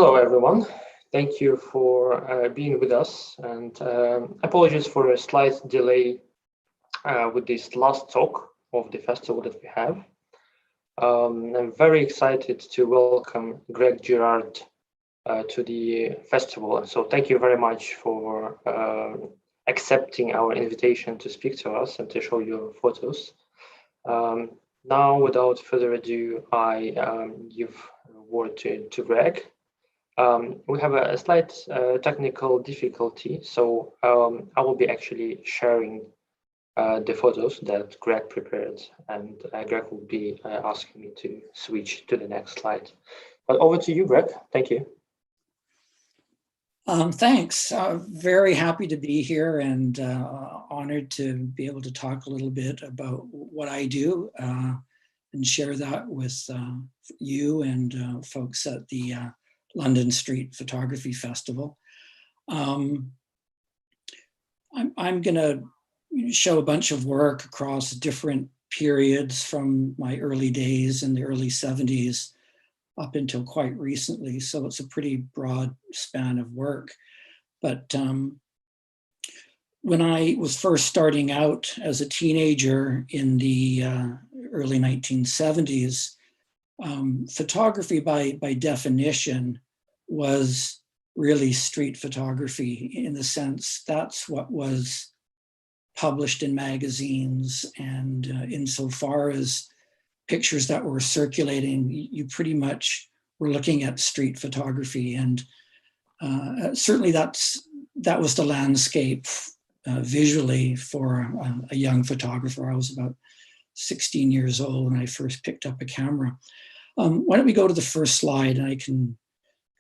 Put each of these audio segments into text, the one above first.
Hello, everyone. Thank you for being with us, and apologies for a slight delay with this last talk of the festival that we have. I'm very excited to welcome Greg Girard to the festival. So thank you very much for accepting our invitation to speak to us and to show your photos. Now, without further ado, I give the word to Greg. We have a slight technical difficulty, so I will be actually sharing the photos that Greg prepared, and Greg will be asking me to switch to the next slide. But over to you, Greg. Thank you. Thanks. Very happy to be here and honored to be able to talk a little bit about what I do and share that with you and folks at the London Street Photography Festival. I'm going to show a bunch of work across different periods from my early days in the early 70s up until quite recently. So it's a pretty broad span of work. But when I was first starting out as a teenager in the early 1970s, photography by definition was really street photography, in the sense that's what was published in magazines, and insofar as pictures that were circulating, you pretty much were looking at street photography. And certainly that was the landscape visually for a young photographer. I was about 16 years old when I first picked up a camera. Why don't we go to the first slide and I can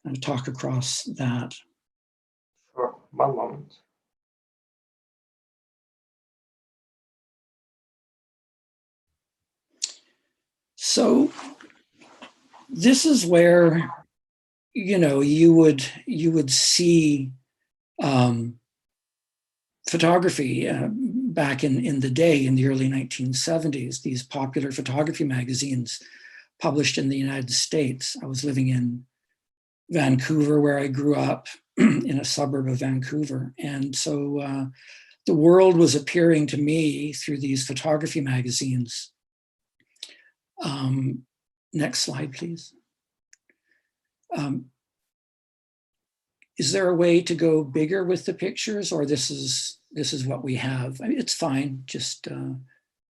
kind of talk across that. Sure, one moment. So this is where, you would see photography back in the day, in the early 1970s, these popular photography magazines published in the United States. I was living in Vancouver, where I grew up, in a suburb of Vancouver. And so the world was appearing to me through these photography magazines. Next slide, please. Is there a way to go bigger with the pictures, or this is what we have? I mean, it's fine, just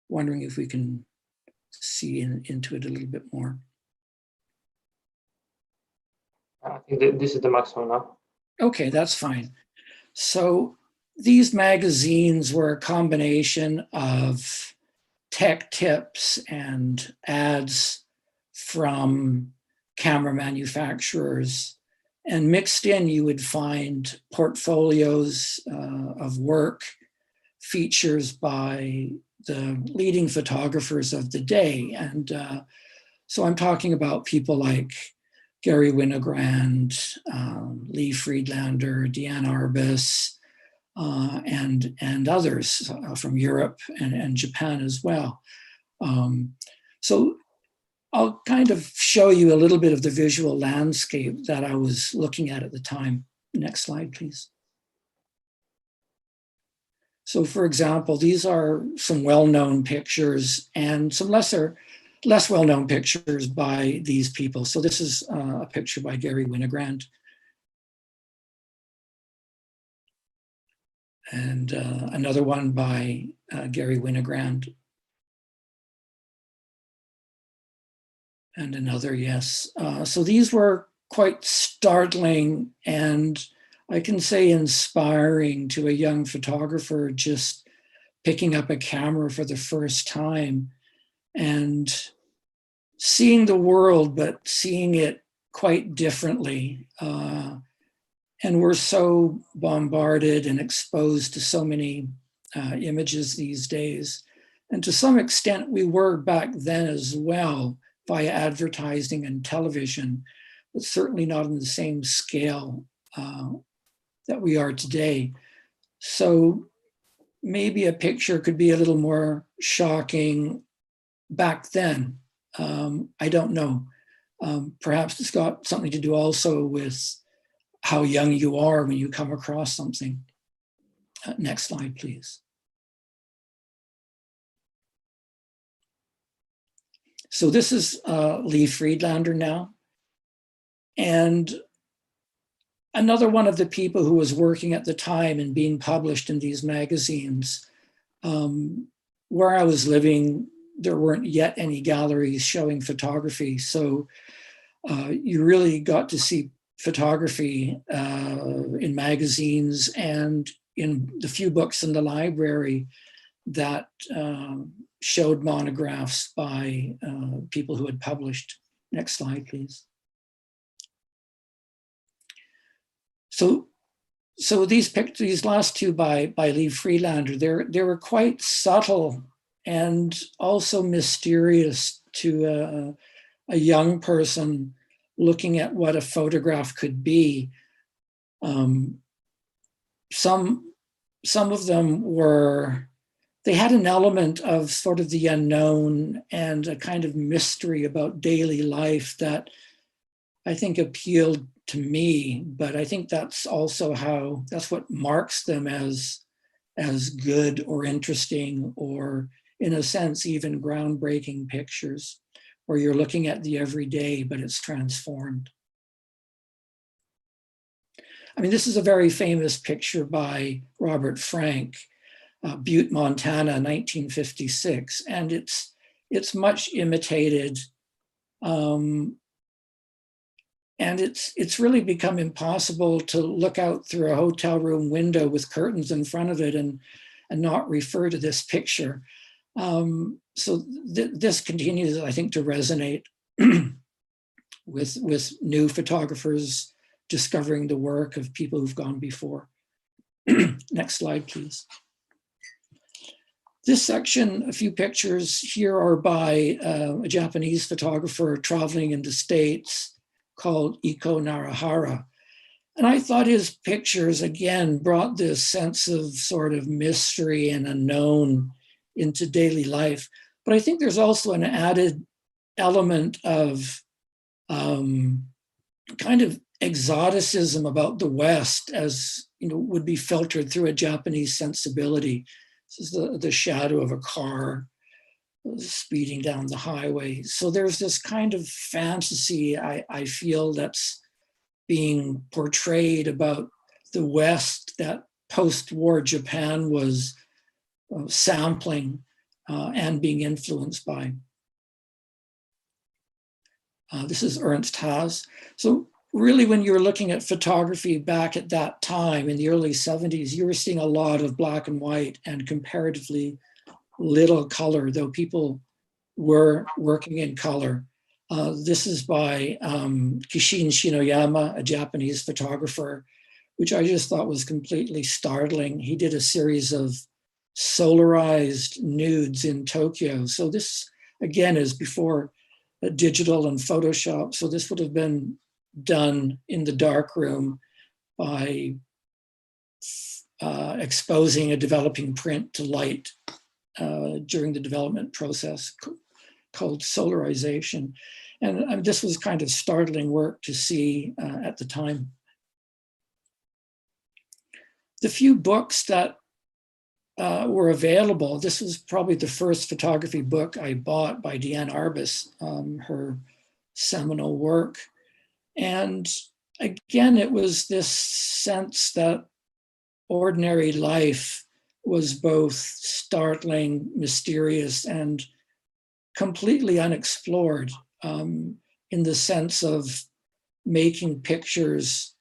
wondering if we can see into it a little bit more. I think this is the maximum now. Okay, that's fine. So these magazines were a combination of tech tips and ads from camera manufacturers, and mixed in you would find portfolios of work, features by the leading photographers of the day. And so I'm talking about people like Gary Winogrand, Lee Friedlander, Deanne Arbus, and others from Europe and Japan as well. So I'll kind of show you a little bit of the visual landscape that I was looking at the time. Next slide, please. So for example, these are some well-known pictures and some less well-known pictures by these people. So this is a picture by Gary Winogrand. And another one by Gary Winogrand. And another, yes. So these were quite startling and I can say inspiring to a young photographer just picking up a camera for the first time and seeing the world, but seeing it quite differently. And we're so bombarded and exposed to so many images these days. And to some extent, we were back then as well via advertising and television, but certainly not on the same scale that we are today. So maybe a picture could be a little more shocking back then. I don't know. Perhaps it's got something to do also with how young you are when you come across something. Next slide, please. So this is Lee Friedlander now. And another one of the people who was working at the time and being published in these magazines. Where I was living, there weren't yet any galleries showing photography. So you really got to see photography in magazines and in the few books in the library that showed monographs by people who had published. Next slide, please. So these last two by Lee Friedlander, they were quite subtle and also mysterious to a young person looking at what a photograph could be. Some of them were, they had an element of sort of the unknown and a kind of mystery about daily life that I think appealed to me, but I think that's also that's what marks them as good or interesting, or in a sense, even groundbreaking pictures, where you're looking at the everyday, but it's transformed. I mean, this is a very famous picture by Robert Frank, Butte, Montana, 1956, and it's much imitated. And it's really become impossible to look out through a hotel room window with curtains in front of it and not refer to this picture. So this continues, I think, to resonate with new photographers discovering the work of people who've gone before. Next slide, please. This section, a few pictures here are by a Japanese photographer traveling in the States called Iko Narahara. And I thought his pictures, again, brought this sense of sort of mystery and unknown into daily life. But I think there's also an added element of kind of exoticism about the West, as you know, would be filtered through a Japanese sensibility. This is the shadow of a car speeding down the highway. So there's this kind of fantasy, I feel, that's being portrayed about the West that post-war Japan was sampling and being influenced by. This is Ernst Haas. So really, when you were looking at photography back at that time in the early 70s, you were seeing a lot of black and white and comparatively little color, though people were working in color. This is by Kishin Shinoyama, a Japanese photographer, which I just thought was completely startling. He did a series of solarized nudes in Tokyo. So this, again, is before digital and Photoshop. So this would have been done in the darkroom by exposing a developing print to light during the development process called solarization. And this was kind of startling work to see at the time. The few books that were available, this was probably the first photography book I bought by Deanne Arbus, her seminal work. And again, it was this sense that ordinary life was both startling, mysterious, and completely unexplored, in the sense of making pictures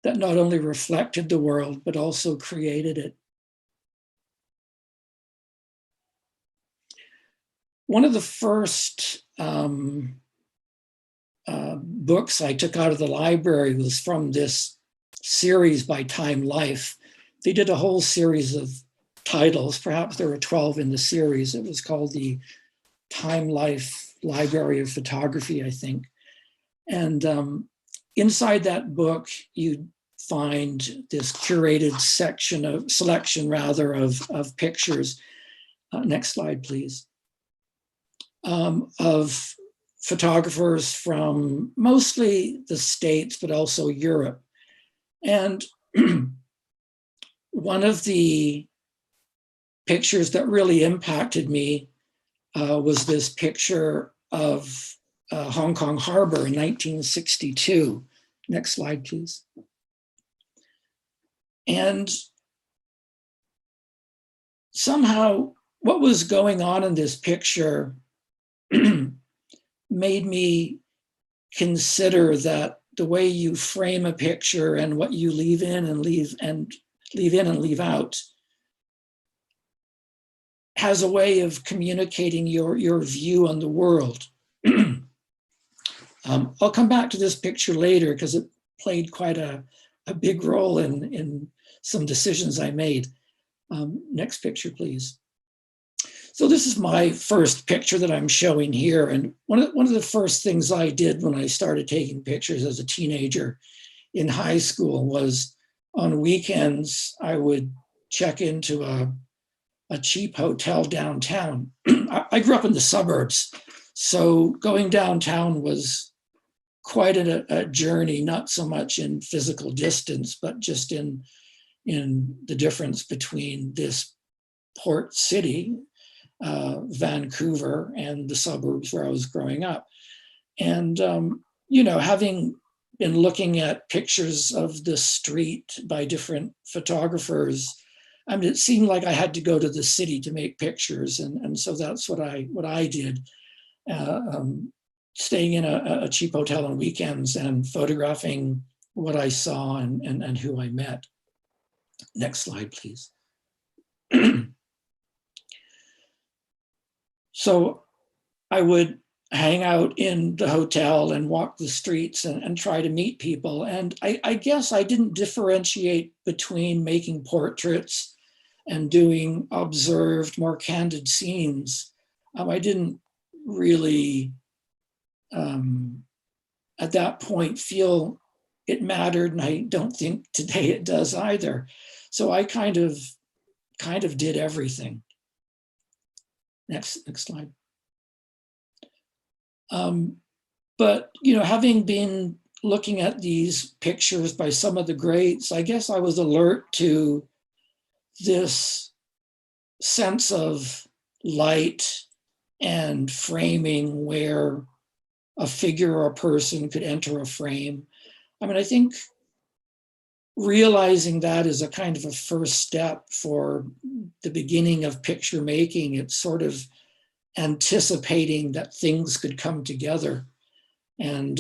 that not only reflected the world, but also created it. One of the first books I took out of the library was from this series by Time Life. They did a whole series of titles, perhaps there were 12 in the series. It was called the Time Life Library of Photography, I think. And inside that book, you find this curated selection of pictures. Next slide, please. Of photographers from mostly the States, but also Europe. And one of the pictures that really impacted me was this picture of Hong Kong Harbor in 1962. Next slide, please. And somehow what was going on in this picture made me consider that the way you frame a picture and what you leave in and leave out has a way of communicating your view on the world. I'll come back to this picture later because it played quite a big role in some decisions I made. Next picture, please. So this is my first picture that I'm showing here. And one of the first things I did when I started taking pictures as a teenager in high school was on weekends, I would check into a cheap hotel downtown. I grew up in the suburbs, so going downtown was quite a journey, not so much in physical distance, but just in the difference between this port city, Vancouver, and the suburbs where I was growing up. And, having been looking at pictures of the street by different photographers, I mean, it seemed like I had to go to the city to make pictures. And so that's what I did, staying in a cheap hotel on weekends and photographing what I saw and who I met. Next slide, please. So I would hang out in the hotel and walk the streets and try to meet people. And I guess I didn't differentiate between making portraits and doing observed, more candid scenes. I didn't really, at that point, feel it mattered, and I don't think today it does either. So I kind of did everything. Next slide. But having been looking at these pictures by some of the greats, I guess I was alert to this sense of light and framing where a figure or a person could enter a frame. I mean, I think realizing that is a kind of a first step for the beginning of picture making. It's sort of anticipating that things could come together. And,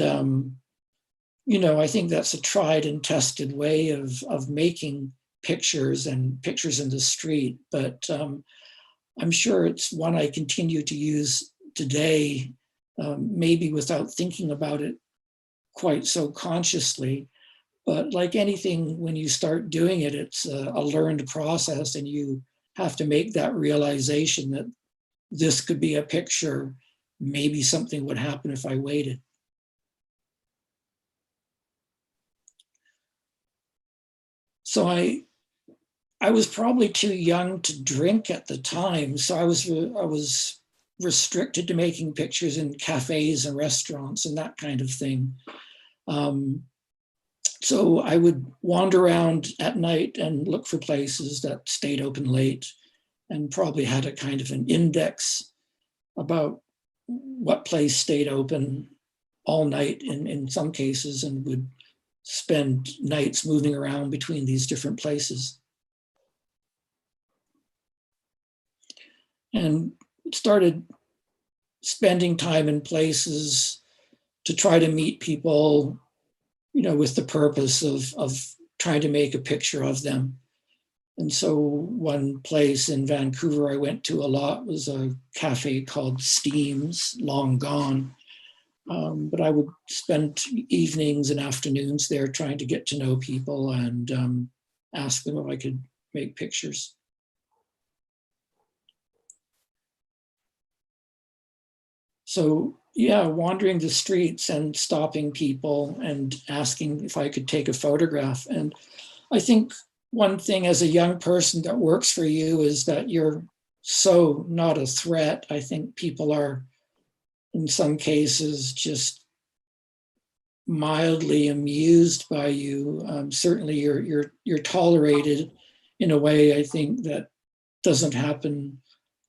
I think that's a tried and tested way of making pictures and pictures in the street. But I'm sure it's one I continue to use today, maybe without thinking about it quite so consciously. But like anything, when you start doing it, it's a learned process, and you have to make that realization that this could be a picture. Maybe something would happen if I waited. So I was probably too young to drink at the time, so I was restricted to making pictures in cafes and restaurants and that kind of thing. So I would wander around at night and look for places that stayed open late, and probably had a kind of an index about what place stayed open all night in some cases, and would spend nights moving around between these different places. And started spending time in places to try to meet people, with the purpose of trying to make a picture of them. And so one place in Vancouver I went to a lot was a cafe called Steam's, long gone. But I would spend evenings and afternoons there trying to get to know people and ask them if I could make pictures. So yeah, wandering the streets and stopping people and asking if I could take a photograph. And I think one thing as a young person that works for you is that you're so not a threat. I think people are in some cases, just mildly amused by you. Certainly, you're tolerated in a way I think that doesn't happen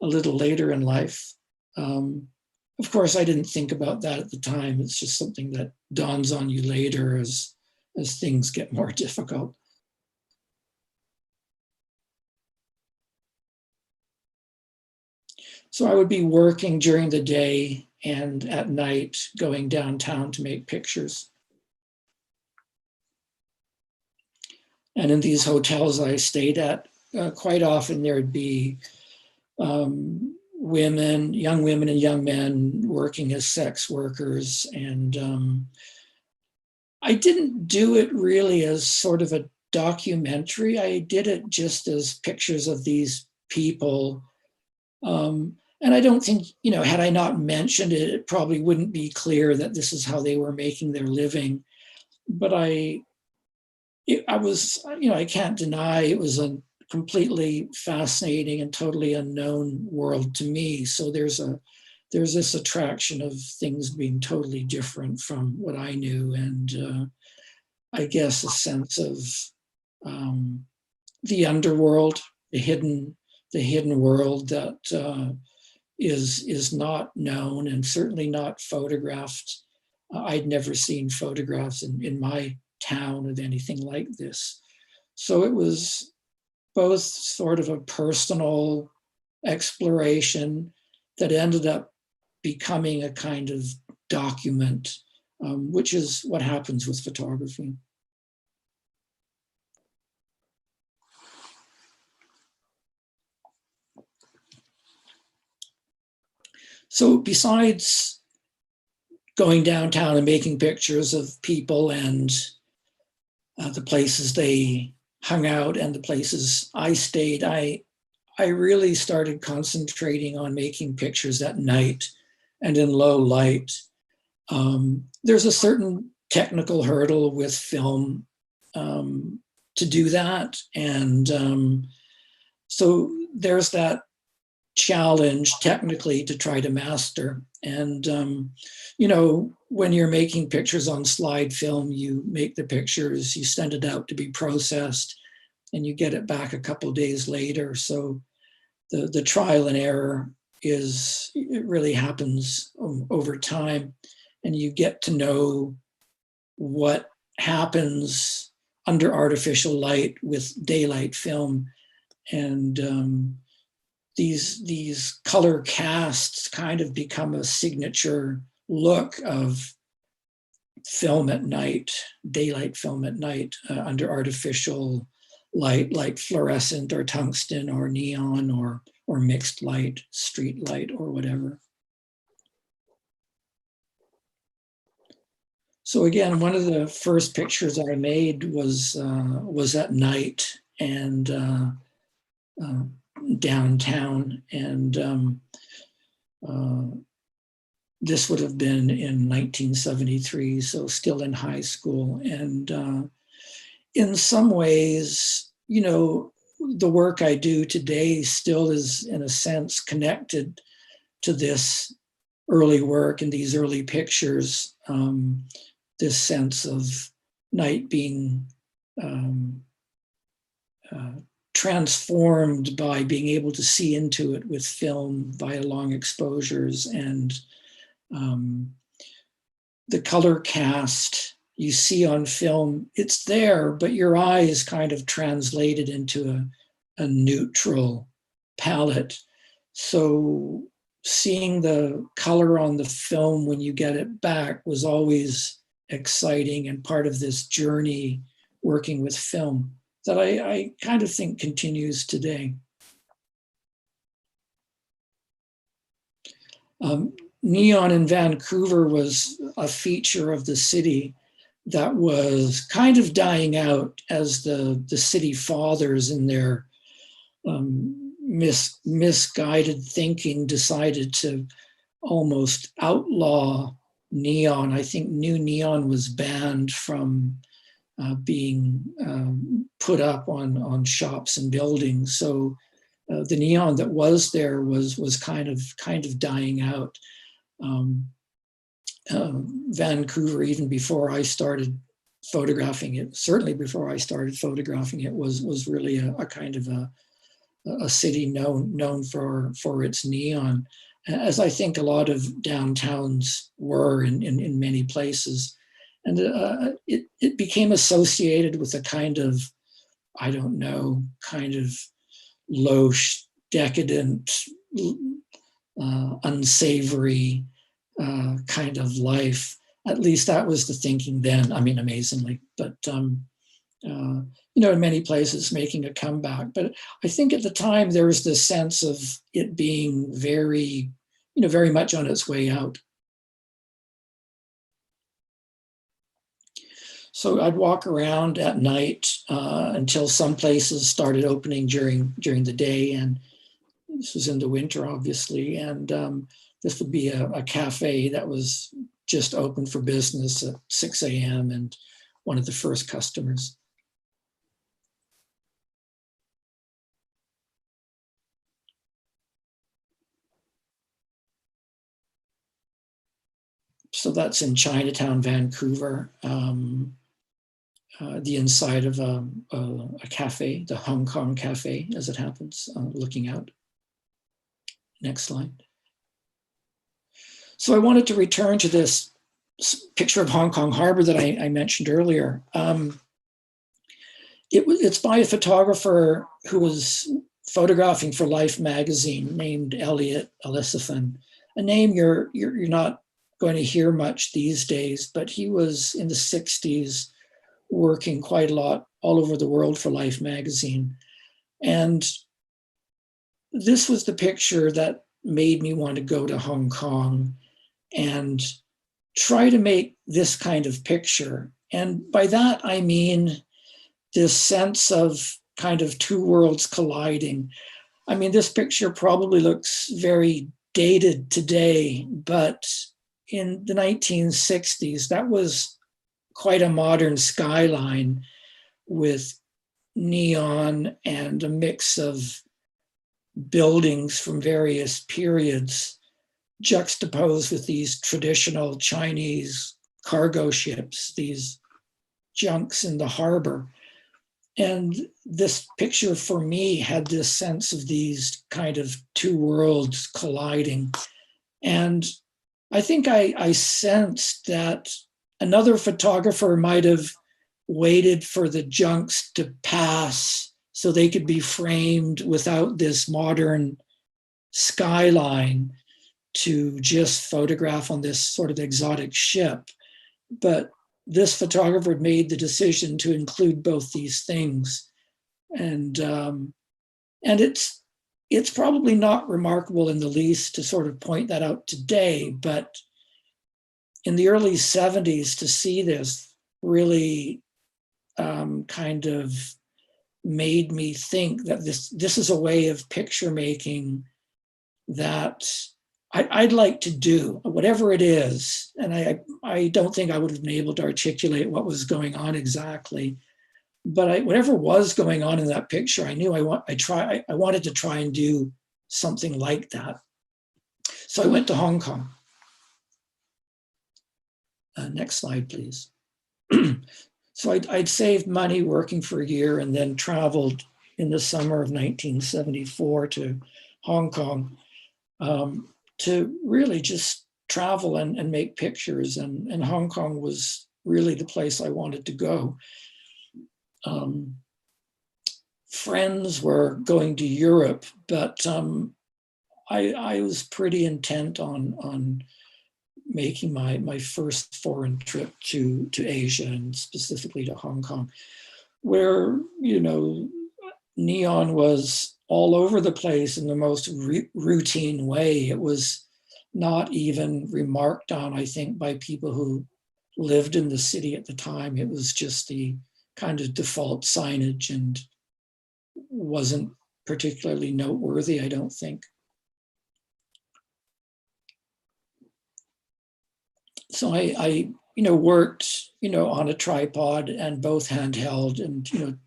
a little later in life. Of course, I didn't think about that at the time. It's just something that dawns on you later as things get more difficult. So I would be working during the day and at night going downtown to make pictures. And in these hotels I stayed at, quite often there'd be young women and young men working as sex workers. And I didn't do it really as sort of a documentary. I did it just as pictures of these people. And I don't think, had I not mentioned it, it probably wouldn't be clear that this is how they were making their living. But I was, I can't deny it was a completely fascinating and totally unknown world to me. So there's this attraction of things being totally different from what I knew, and I guess a sense of the underworld, the hidden world that is not known and certainly not photographed. I'd never seen photographs in my town of anything like this. So it was both sort of a personal exploration that ended up becoming a kind of document, which is what happens with photography. So besides going downtown and making pictures of people and the places they hung out and the places I stayed, I really started concentrating on making pictures at night and in low light. There's a certain technical hurdle with film to do that. And so there's that challenge technically to try to master. And, when you're making pictures on slide film, you make the pictures, you send it out to be processed, and you get it back a couple days later. So the trial and error it really happens over time, and you get to know what happens under artificial light with daylight film. And these color casts kind of become a signature look of film at night, daylight film at night, under artificial light, like fluorescent or tungsten or neon or mixed light, street light or whatever. So again, one of the first pictures I made was at night and downtown, and this would have been in 1973, so still in high school. And in some ways, the work I do today still is, in a sense, connected to this early work and these early pictures, this sense of night being transformed by being able to see into it with film via long exposures, and the color cast you see on film, it's there, but your eye is kind of translated into a neutral palette. So seeing the color on the film when you get it back was always exciting and part of this journey working with film that I kind of think continues today. Neon in Vancouver was a feature of the city that was kind of dying out as the city fathers in their misguided thinking decided to almost outlaw neon. I think new neon was banned from being put up on shops and buildings. So the neon that was there was kind of dying out. Vancouver, even before I started photographing it, certainly before I started photographing it, was really a kind of a city known for its neon, as I think a lot of downtowns were in many places. And it became associated with a kind of, I don't know, kind of low, decadent, unsavory kind of life. At least that was the thinking then. I mean, amazingly, but in many places making a comeback. But I think at the time there was this sense of it being very, very much on its way out. So I'd walk around at night until some places started opening during the day, and this was in the winter, obviously. And this would be a cafe that was just open for business at 6 a.m. and one of the first customers. So that's in Chinatown, Vancouver. The inside of a cafe, the Hong Kong cafe, as it happens, looking out. Next slide. So I wanted to return to this picture of Hong Kong Harbor that I mentioned earlier. It's by a photographer who was photographing for Life magazine named Elliot Elisaphan, a name you're not going to hear much these days, but he was in the 60s working quite a lot all over the world for Life magazine. And this was the picture that made me want to go to Hong Kong and try to make this kind of picture. And by that, I mean this sense of kind of two worlds colliding. I mean, this picture probably looks very dated today, but in the 1960s, that was quite a modern skyline with neon and a mix of buildings from various periods juxtaposed with these traditional Chinese cargo ships, these junks in the harbor. And this picture for me had this sense of these kind of two worlds colliding. And I think I sensed that another photographer might have waited for the junks to pass so they could be framed without this modern skyline to just photograph on this sort of exotic ship. But this photographer made the decision to include both these things. And it's probably not remarkable in the least to sort of point that out today, but in the early 70s, to see this really kind of made me think that this is a way of picture making that I'd like to do, whatever it is. And I don't think I would have been able to articulate what was going on exactly, but whatever was going on in that picture, I knew I wanted to try and do something like that. So I went to Hong Kong. Next slide, please. So I'd saved money working for a year and then traveled in the summer of 1974 to Hong Kong to really just travel and make pictures. And Hong Kong was really the place I wanted to go. Friends were going to Europe, but I was pretty intent on making my first foreign trip to Asia, and specifically to Hong Kong, where, neon was all over the place in the most routine way. It was not even remarked on, I think, by people who lived in the city at the time. It was just the kind of default signage and wasn't particularly noteworthy, I don't think. So I worked, on a tripod and both handheld, and,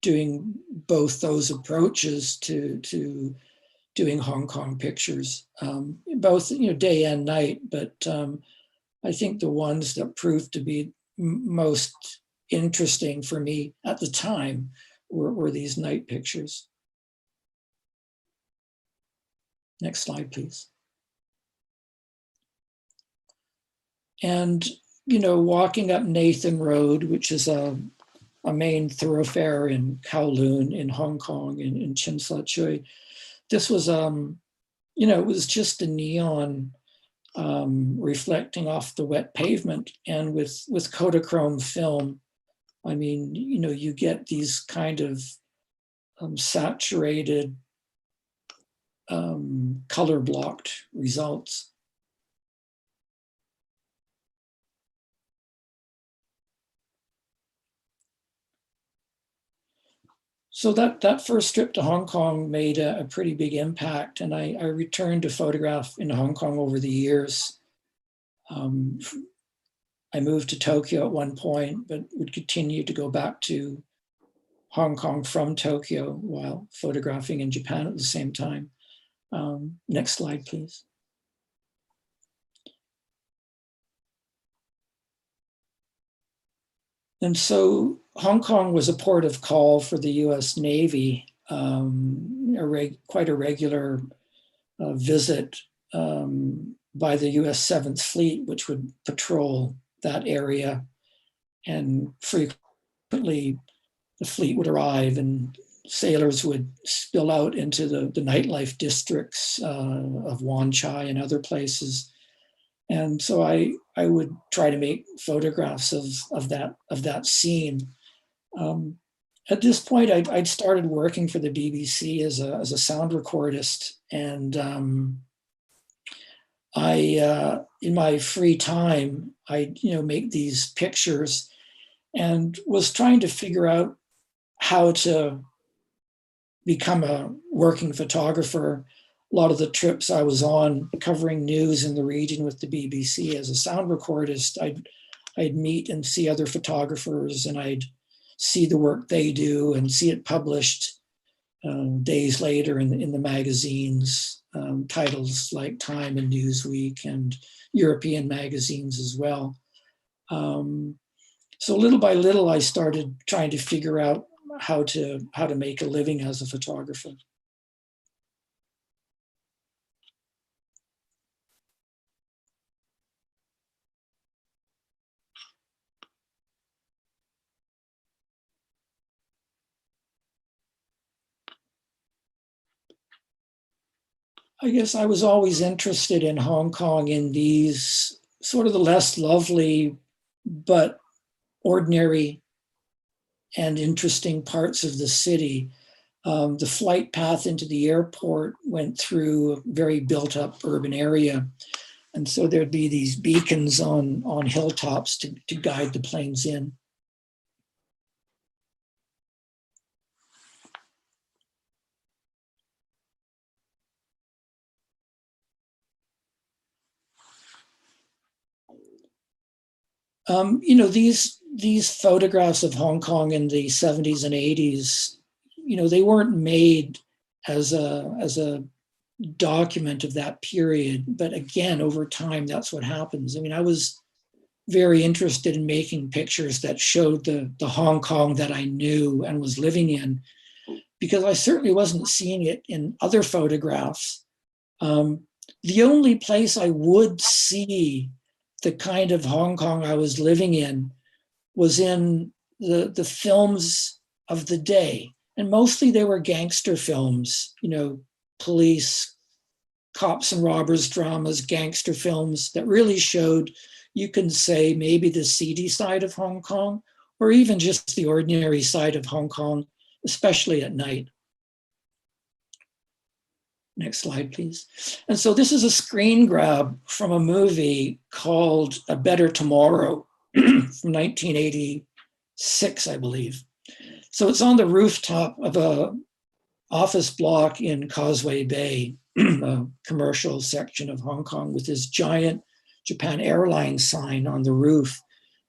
doing both those approaches to doing Hong Kong pictures, both day and night. But I think the ones that proved to be most interesting for me at the time were these night pictures. Next slide, please. And, walking up Nathan Road, which is a main thoroughfare in Kowloon in Hong Kong, in Tsim Sha Tsui, this was, it was just a neon reflecting off the wet pavement. And with Kodachrome film, I mean, you get these kind of saturated, color blocked results. So that first trip to Hong Kong made a pretty big impact, and I returned to photograph in Hong Kong over the years. I moved to Tokyo at one point, but would continue to go back to Hong Kong from Tokyo while photographing in Japan at the same time. Next slide, please. And so Hong Kong was a port of call for the US Navy, quite a regular visit by the US 7th Fleet, which would patrol that area. And frequently the fleet would arrive and sailors would spill out into the nightlife districts of Wan Chai and other places. And so I would try to make photographs of that scene. At this point, I'd started working for the BBC as a sound recordist, and in my free time, I'd make these pictures, and was trying to figure out how to become a working photographer. A lot of the trips I was on covering news in the region with the BBC as a sound recordist, I'd meet and see other photographers, and I'd see the work they do and see it published days later in the magazines, titles like Time and Newsweek and European magazines as well. So little by little, I started trying to figure out how to make a living as a photographer. I guess I was always interested in Hong Kong in these sort of the less lovely but ordinary and interesting parts of the city. The flight path into the airport went through a very built up urban area. And so there'd be these beacons on hilltops to guide the planes in. These photographs of Hong Kong in the 70s and 80s, they weren't made as a document of that period. But again, over time, that's what happens. I mean, I was very interested in making pictures that showed the Hong Kong that I knew and was living in, because I certainly wasn't seeing it in other photographs. The only place I would see the kind of Hong Kong I was living in was in the films of the day. And mostly they were gangster films, police, cops and robbers dramas, gangster films that really showed, you can say, maybe the seedy side of Hong Kong, or even just the ordinary side of Hong Kong, especially at night. Next slide, please. And so this is a screen grab from a movie called A Better Tomorrow from 1986, I believe. So it's on the rooftop of a office block in Causeway Bay, a commercial section of Hong Kong, with this giant Japan Airlines sign on the roof,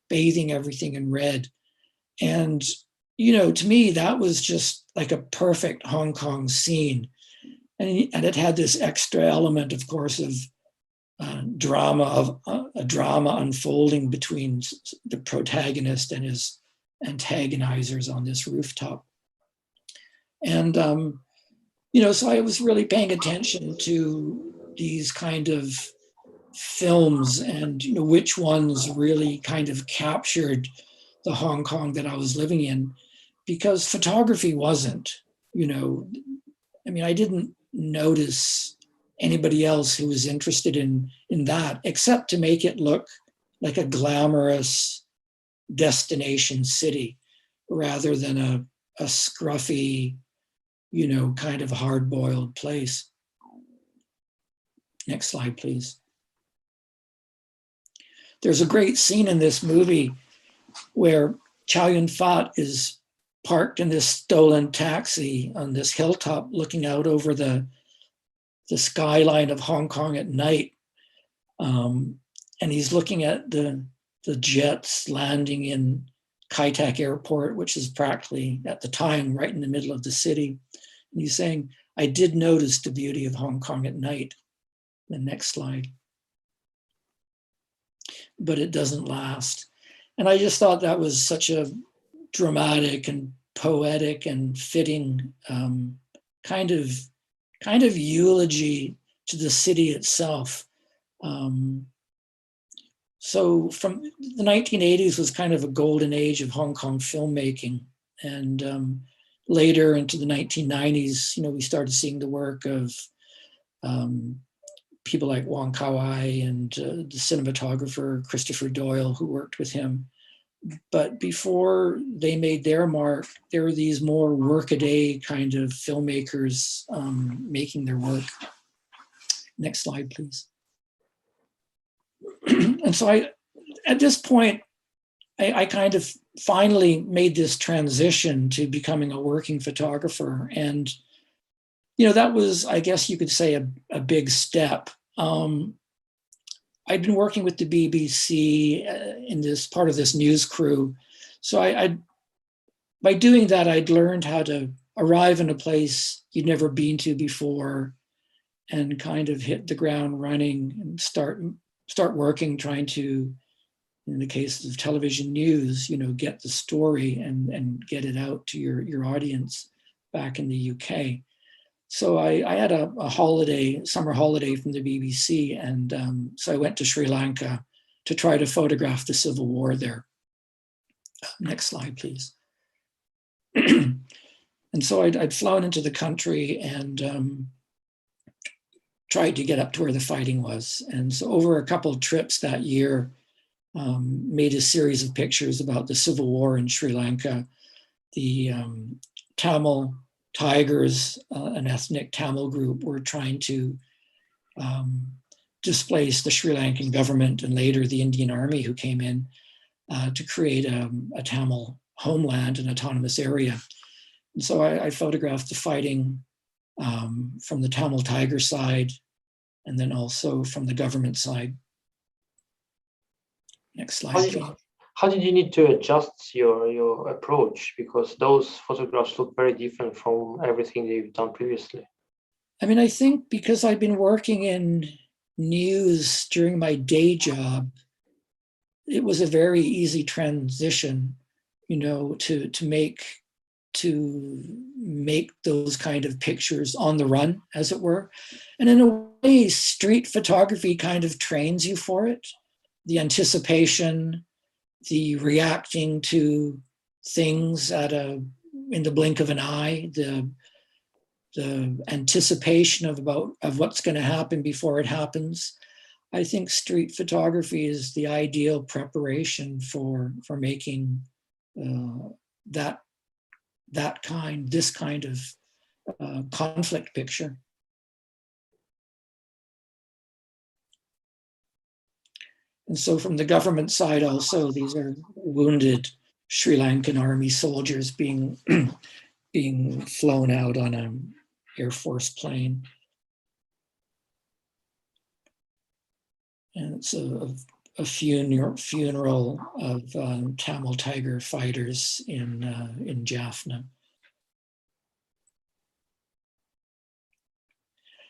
bathing everything in red. And, to me, that was just like a perfect Hong Kong scene. And it had this extra element, of course, of drama, a drama unfolding between the protagonist and his antagonizers on this rooftop. And so I was really paying attention to these kind of films, and which ones really kind of captured the Hong Kong that I was living in, because photography wasn't. I didn't notice anybody else who was interested in that, except to make it look like a glamorous destination city rather than a scruffy, kind of hard-boiled place. Next slide, please. There's a great scene in this movie where Chow Yun-fat is parked in this stolen taxi on this hilltop looking out over the skyline of Hong Kong at night. And he's looking at the jets landing in Kai Tak Airport, which is practically at the time right in the middle of the city. And he's saying, I did notice the beauty of Hong Kong at night. The next slide. But it doesn't last. And I just thought that was such a dramatic and poetic and fitting kind of eulogy to the city itself. So from the 1980s was kind of a golden age of Hong Kong filmmaking. And later into the 1990s, we started seeing the work of people like Wong Kar-wai and the cinematographer Christopher Doyle, who worked with him. But before they made their mark, there were these more workaday kind of filmmakers making their work. Next slide, please. And so at this point, I kind of finally made this transition to becoming a working photographer. And, that was, I guess you could say, a big step. I'd been working with the BBC in this part of this news crew. So by doing that, I'd learned how to arrive in a place you'd never been to before and kind of hit the ground running and start working, trying to, in the case of television news, get the story and get it out to your audience back in the UK. So I had a summer holiday from the BBC, and so I went to Sri Lanka to try to photograph the civil war there. Next slide, please. And so I'd flown into the country and tried to get up to where the fighting was. And so over a couple of trips that year, made a series of pictures about the civil war in Sri Lanka, the Tamil Tigers, an ethnic Tamil group, were trying to displace the Sri Lankan government and later the Indian Army, who came in to create a Tamil homeland, an autonomous area. And so I photographed the fighting from the Tamil Tiger side and then also from the government side. Next slide, please. How did you need to adjust your approach? Because those photographs look very different from everything that you've done previously. I think because I've been working in news during my day job, it was a very easy transition, to make those kind of pictures on the run, as it were. And in a way, street photography kind of trains you for it. The anticipation, the reacting to things in the blink of an eye, the anticipation of what's going to happen before it happens. I think street photography is the ideal preparation for making this kind of conflict picture. And so from the government side also, these are wounded Sri Lankan army soldiers being flown out on an Air Force plane. And it's a funeral of Tamil Tiger fighters in Jaffna.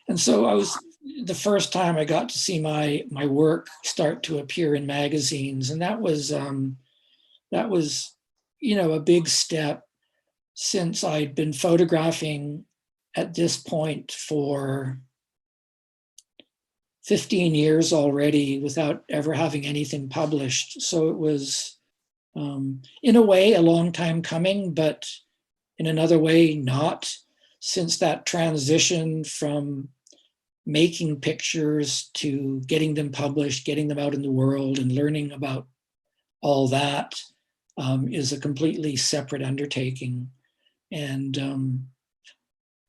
And so I was the first time I got to see my work start to appear in magazines, and that was a big step, since I'd been photographing at this point for 15 years already without ever having anything published. So it was, in a way, a long time coming, but in another way, not, since that transition from making pictures to getting them published, getting them out in the world, and learning about all that is a completely separate undertaking. And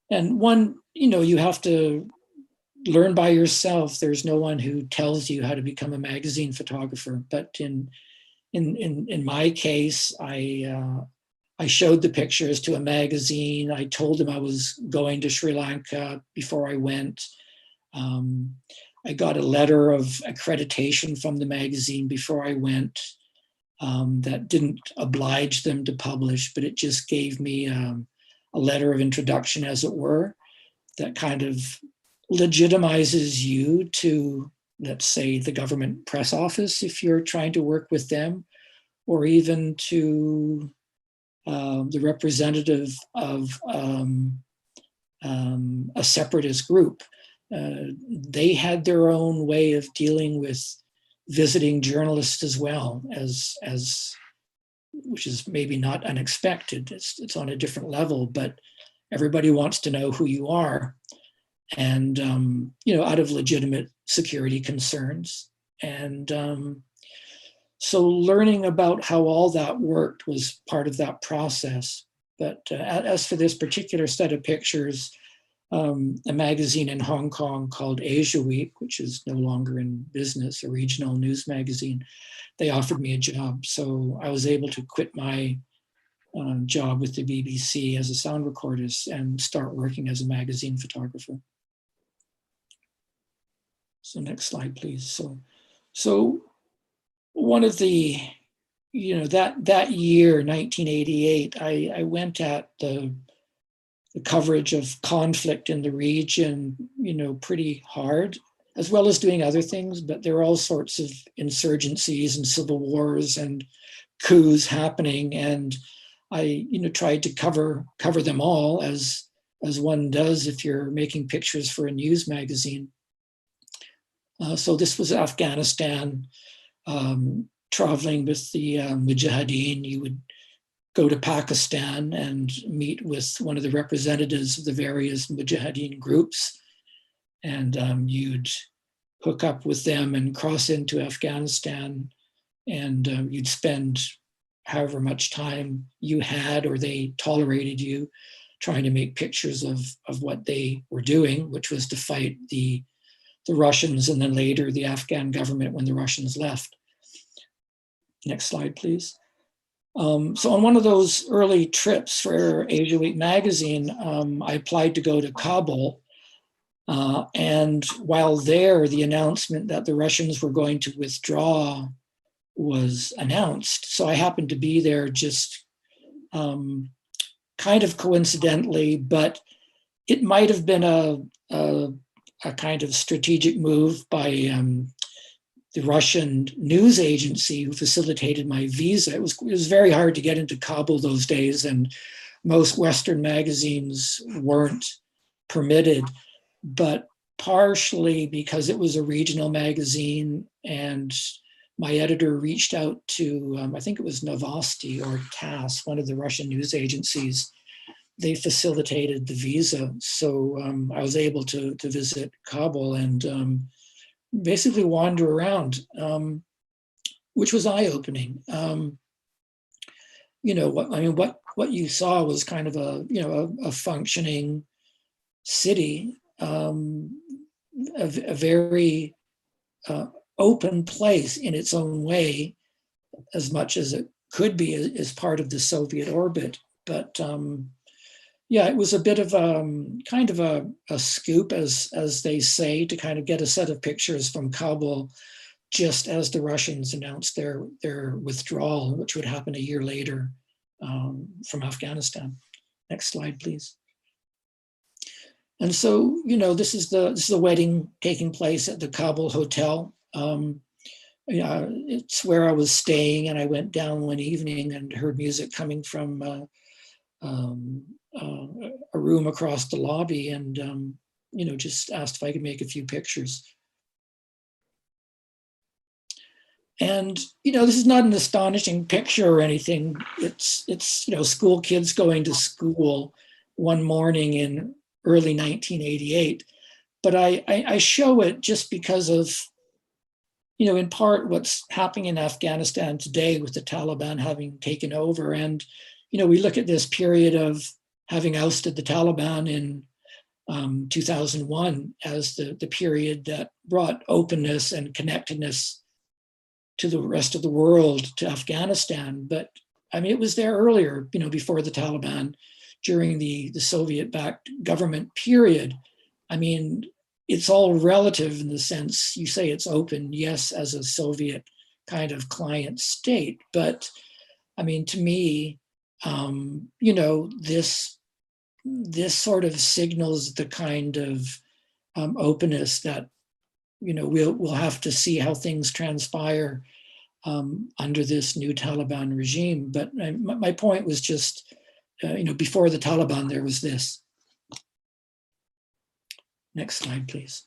one, you have to learn by yourself. There's no one who tells you how to become a magazine photographer. But in my case, I showed the pictures to a magazine. I told them I was going to Sri Lanka before I went. I got a letter of accreditation from the magazine before I went, that didn't oblige them to publish, but it just gave me a letter of introduction, as it were, that kind of legitimizes you to, let's say, the government press office if you're trying to work with them, or even to the representative of a separatist group. They had their own way of dealing with visiting journalists as well, as which is maybe not unexpected. It's on a different level, but everybody wants to know who you are, and out of legitimate security concerns. And so learning about how all that worked was part of that process. But as for this particular set of pictures, a magazine in Hong Kong called Asia Week, which is no longer in business, a regional news magazine, they offered me a job. So I was able to quit my job with the BBC as a sound recordist and start working as a magazine photographer. So next slide, please. So one of the, that year, 1988, I went at the coverage of conflict in the region, pretty hard, as well as doing other things. But there were all sorts of insurgencies and civil wars and coups happening, and I, tried to cover them all, as one does if you're making pictures for a news magazine. So this was Afghanistan. Traveling with the Mujahideen, you would go to Pakistan and meet with one of the representatives of the various Mujahideen groups, and you'd hook up with them and cross into Afghanistan, and you'd spend however much time you had or they tolerated you trying to make pictures of what they were doing, which was to fight the Russians and then later the Afghan government when the Russians left. Next slide, please. So on one of those early trips for Asia Week magazine, I applied to go to Kabul. And while there, the announcement that the Russians were going to withdraw was announced. So I happened to be there just kind of coincidentally, but it might have been a kind of strategic move by the Russian news agency who facilitated my visa. It was very hard to get into Kabul those days, and most Western magazines weren't permitted, but partially because it was a regional magazine and my editor reached out to, I think it was Novosti or TASS, one of the Russian news agencies. They facilitated the visa. So I was able to visit Kabul and basically wander around, which was eye-opening. What you saw was kind of a functioning city, a very open place in its own way, as much as it could be as part of the Soviet orbit. But it was a bit of kind of a scoop, as they say, to kind of get a set of pictures from Kabul just as the Russians announced their withdrawal, which would happen a year later from Afghanistan. Next slide, please. And so, this is the wedding taking place at the Kabul Hotel. It's where I was staying, and I went down one evening and heard music coming from a room across the lobby, and just asked if I could make a few pictures. And this is not an astonishing picture or anything. It's school kids going to school one morning in early 1988. But I show it just because of, in part what's happening in Afghanistan today with the Taliban having taken over. And, we look at this period of having ousted the Taliban in 2001 as the period that brought openness and connectedness to the rest of the world, to Afghanistan. But I mean, it was there earlier, before the Taliban, during the Soviet-backed government period. I mean, it's all relative in the sense you say it's open, yes, as a Soviet kind of client state. But I mean, to me, this sort of signals the kind of openness that we'll have to see how things transpire under this new Taliban regime. But my point was just, before the Taliban, there was this. Next slide, please.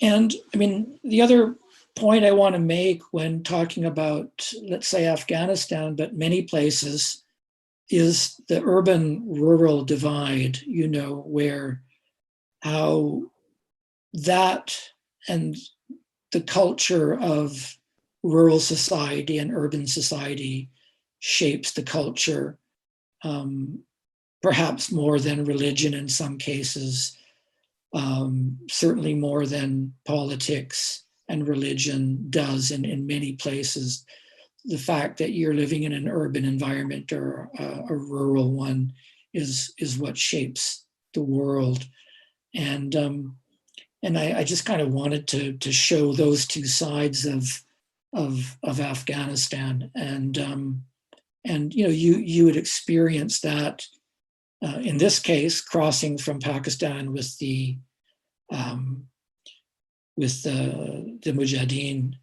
And I mean, the other point I want to make when talking about, let's say, Afghanistan, but many places, is the urban-rural divide, where how that and the culture of rural society and urban society shapes the culture, perhaps more than religion in some cases, certainly more than politics and religion does in many places. The fact that you're living in an urban environment or a rural one is what shapes the world. And I just kind of wanted to show those two sides of Afghanistan, and you would experience that in this case, crossing from Pakistan with the Mujahideen,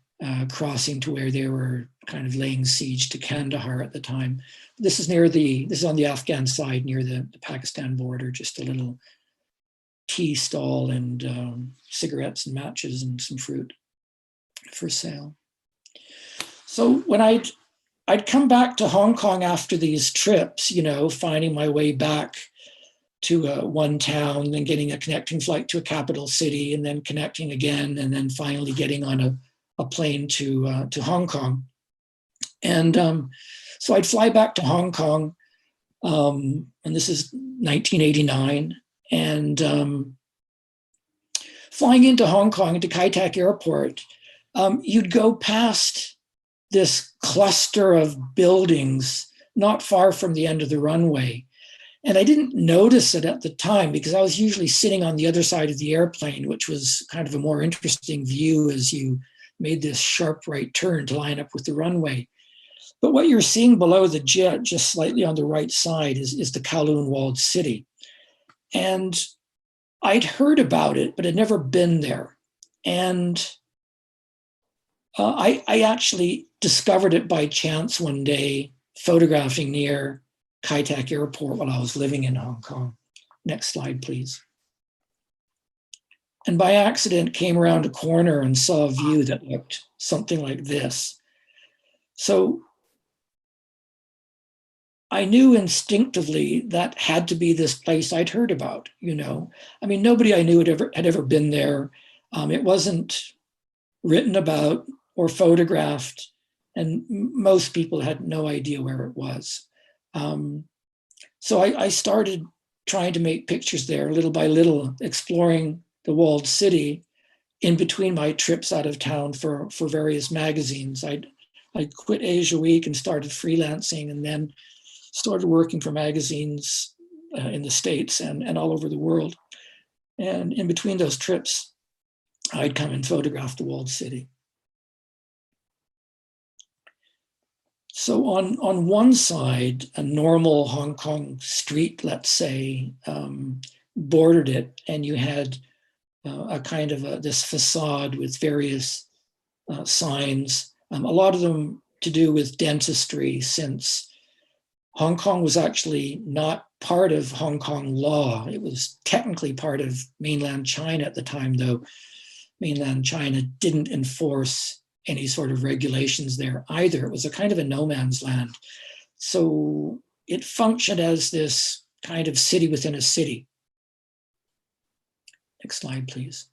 crossing to where they were kind of laying siege to Kandahar at the time. This is on the Afghan side near the Pakistan border, just a little tea stall and cigarettes and matches and some fruit for sale. So when I'd come back to Hong Kong after these trips, finding my way back to one town, then getting a connecting flight to a capital city, and then connecting again, and then finally getting on a plane to Hong Kong. And so I'd fly back to Hong Kong, and this is 1989, and flying into Hong Kong, into Kai Tak Airport, you'd go past this cluster of buildings not far from the end of the runway. And I didn't notice it at the time because I was usually sitting on the other side of the airplane, which was kind of a more interesting view as you made this sharp right turn to line up with the runway. But what you're seeing below the jet, just slightly on the right side, is the Kowloon walled city. And I'd heard about it, but had never been there. And I actually discovered it by chance one day, photographing near Kai Tak Airport while I was living in Hong Kong. Next slide, please. And by accident, came around a corner and saw a view that looked something like this. So I knew instinctively that had to be this place I'd heard about, I mean, nobody I knew had ever been there. It wasn't written about or photographed, and most people had no idea where it was. So I started trying to make pictures there little by little, exploring the walled city in between my trips out of town for various magazines. I'd quit Asia Week and started freelancing, and then started working for magazines in the States and all over the world. And in between those trips, I'd come and photograph the walled city. So on one side, a normal Hong Kong street, let's say, bordered it, and you had a kind of this facade with various signs, a lot of them to do with dentistry, since Hong Kong was actually not part of Hong Kong law. It was technically part of mainland China at the time, though mainland China didn't enforce any sort of regulations there either. It was a kind of a no man's land. So it functioned as this kind of city within a city. Next slide, please.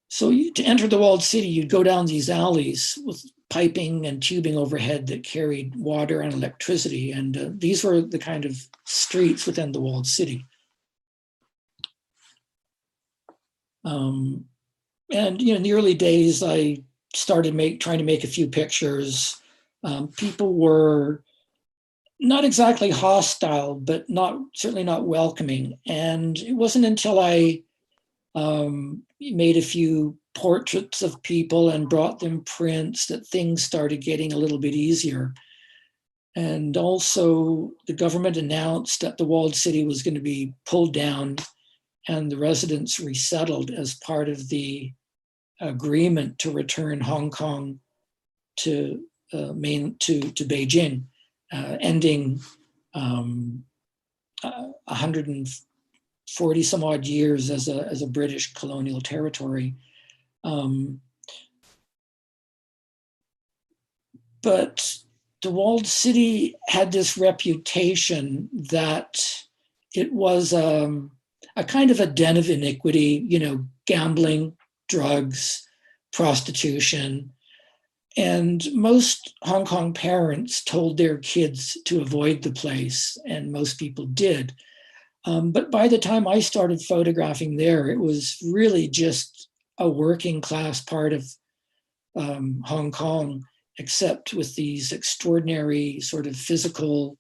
So to enter the walled city, you'd go down these alleys with piping and tubing overhead that carried water and electricity. And these were the kind of streets within the walled city. And in the early days, I started trying to make a few pictures. People were not exactly hostile, but certainly not welcoming. And it wasn't until I made a few portraits of people and brought them prints that things started getting a little bit easier. And also the government announced that the walled city was going to be pulled down and the residents resettled as part of the agreement to return Hong Kong to Beijing, ending 140 some odd years as a British colonial territory. But the walled city had this reputation that it was a kind of a den of iniquity, gambling, drugs, prostitution. And most Hong Kong parents told their kids to avoid the place, and most people did. But by the time I started photographing there, it was really just a working class part of Hong Kong, except with these extraordinary sort of physical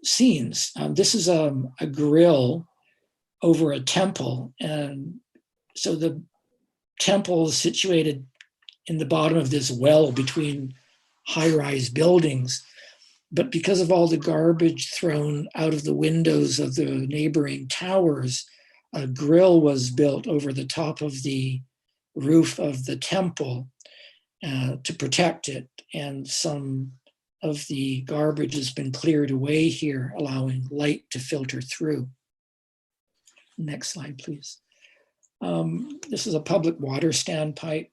scenes. This is a grill over a temple. And so the temple is situated in the bottom of this well between high-rise buildings. But because of all the garbage thrown out of the windows of the neighboring towers, a grill was built over the top of the roof of the temple to protect it. And some of the garbage has been cleared away here, allowing light to filter through. Next slide, please. This is a public water standpipe.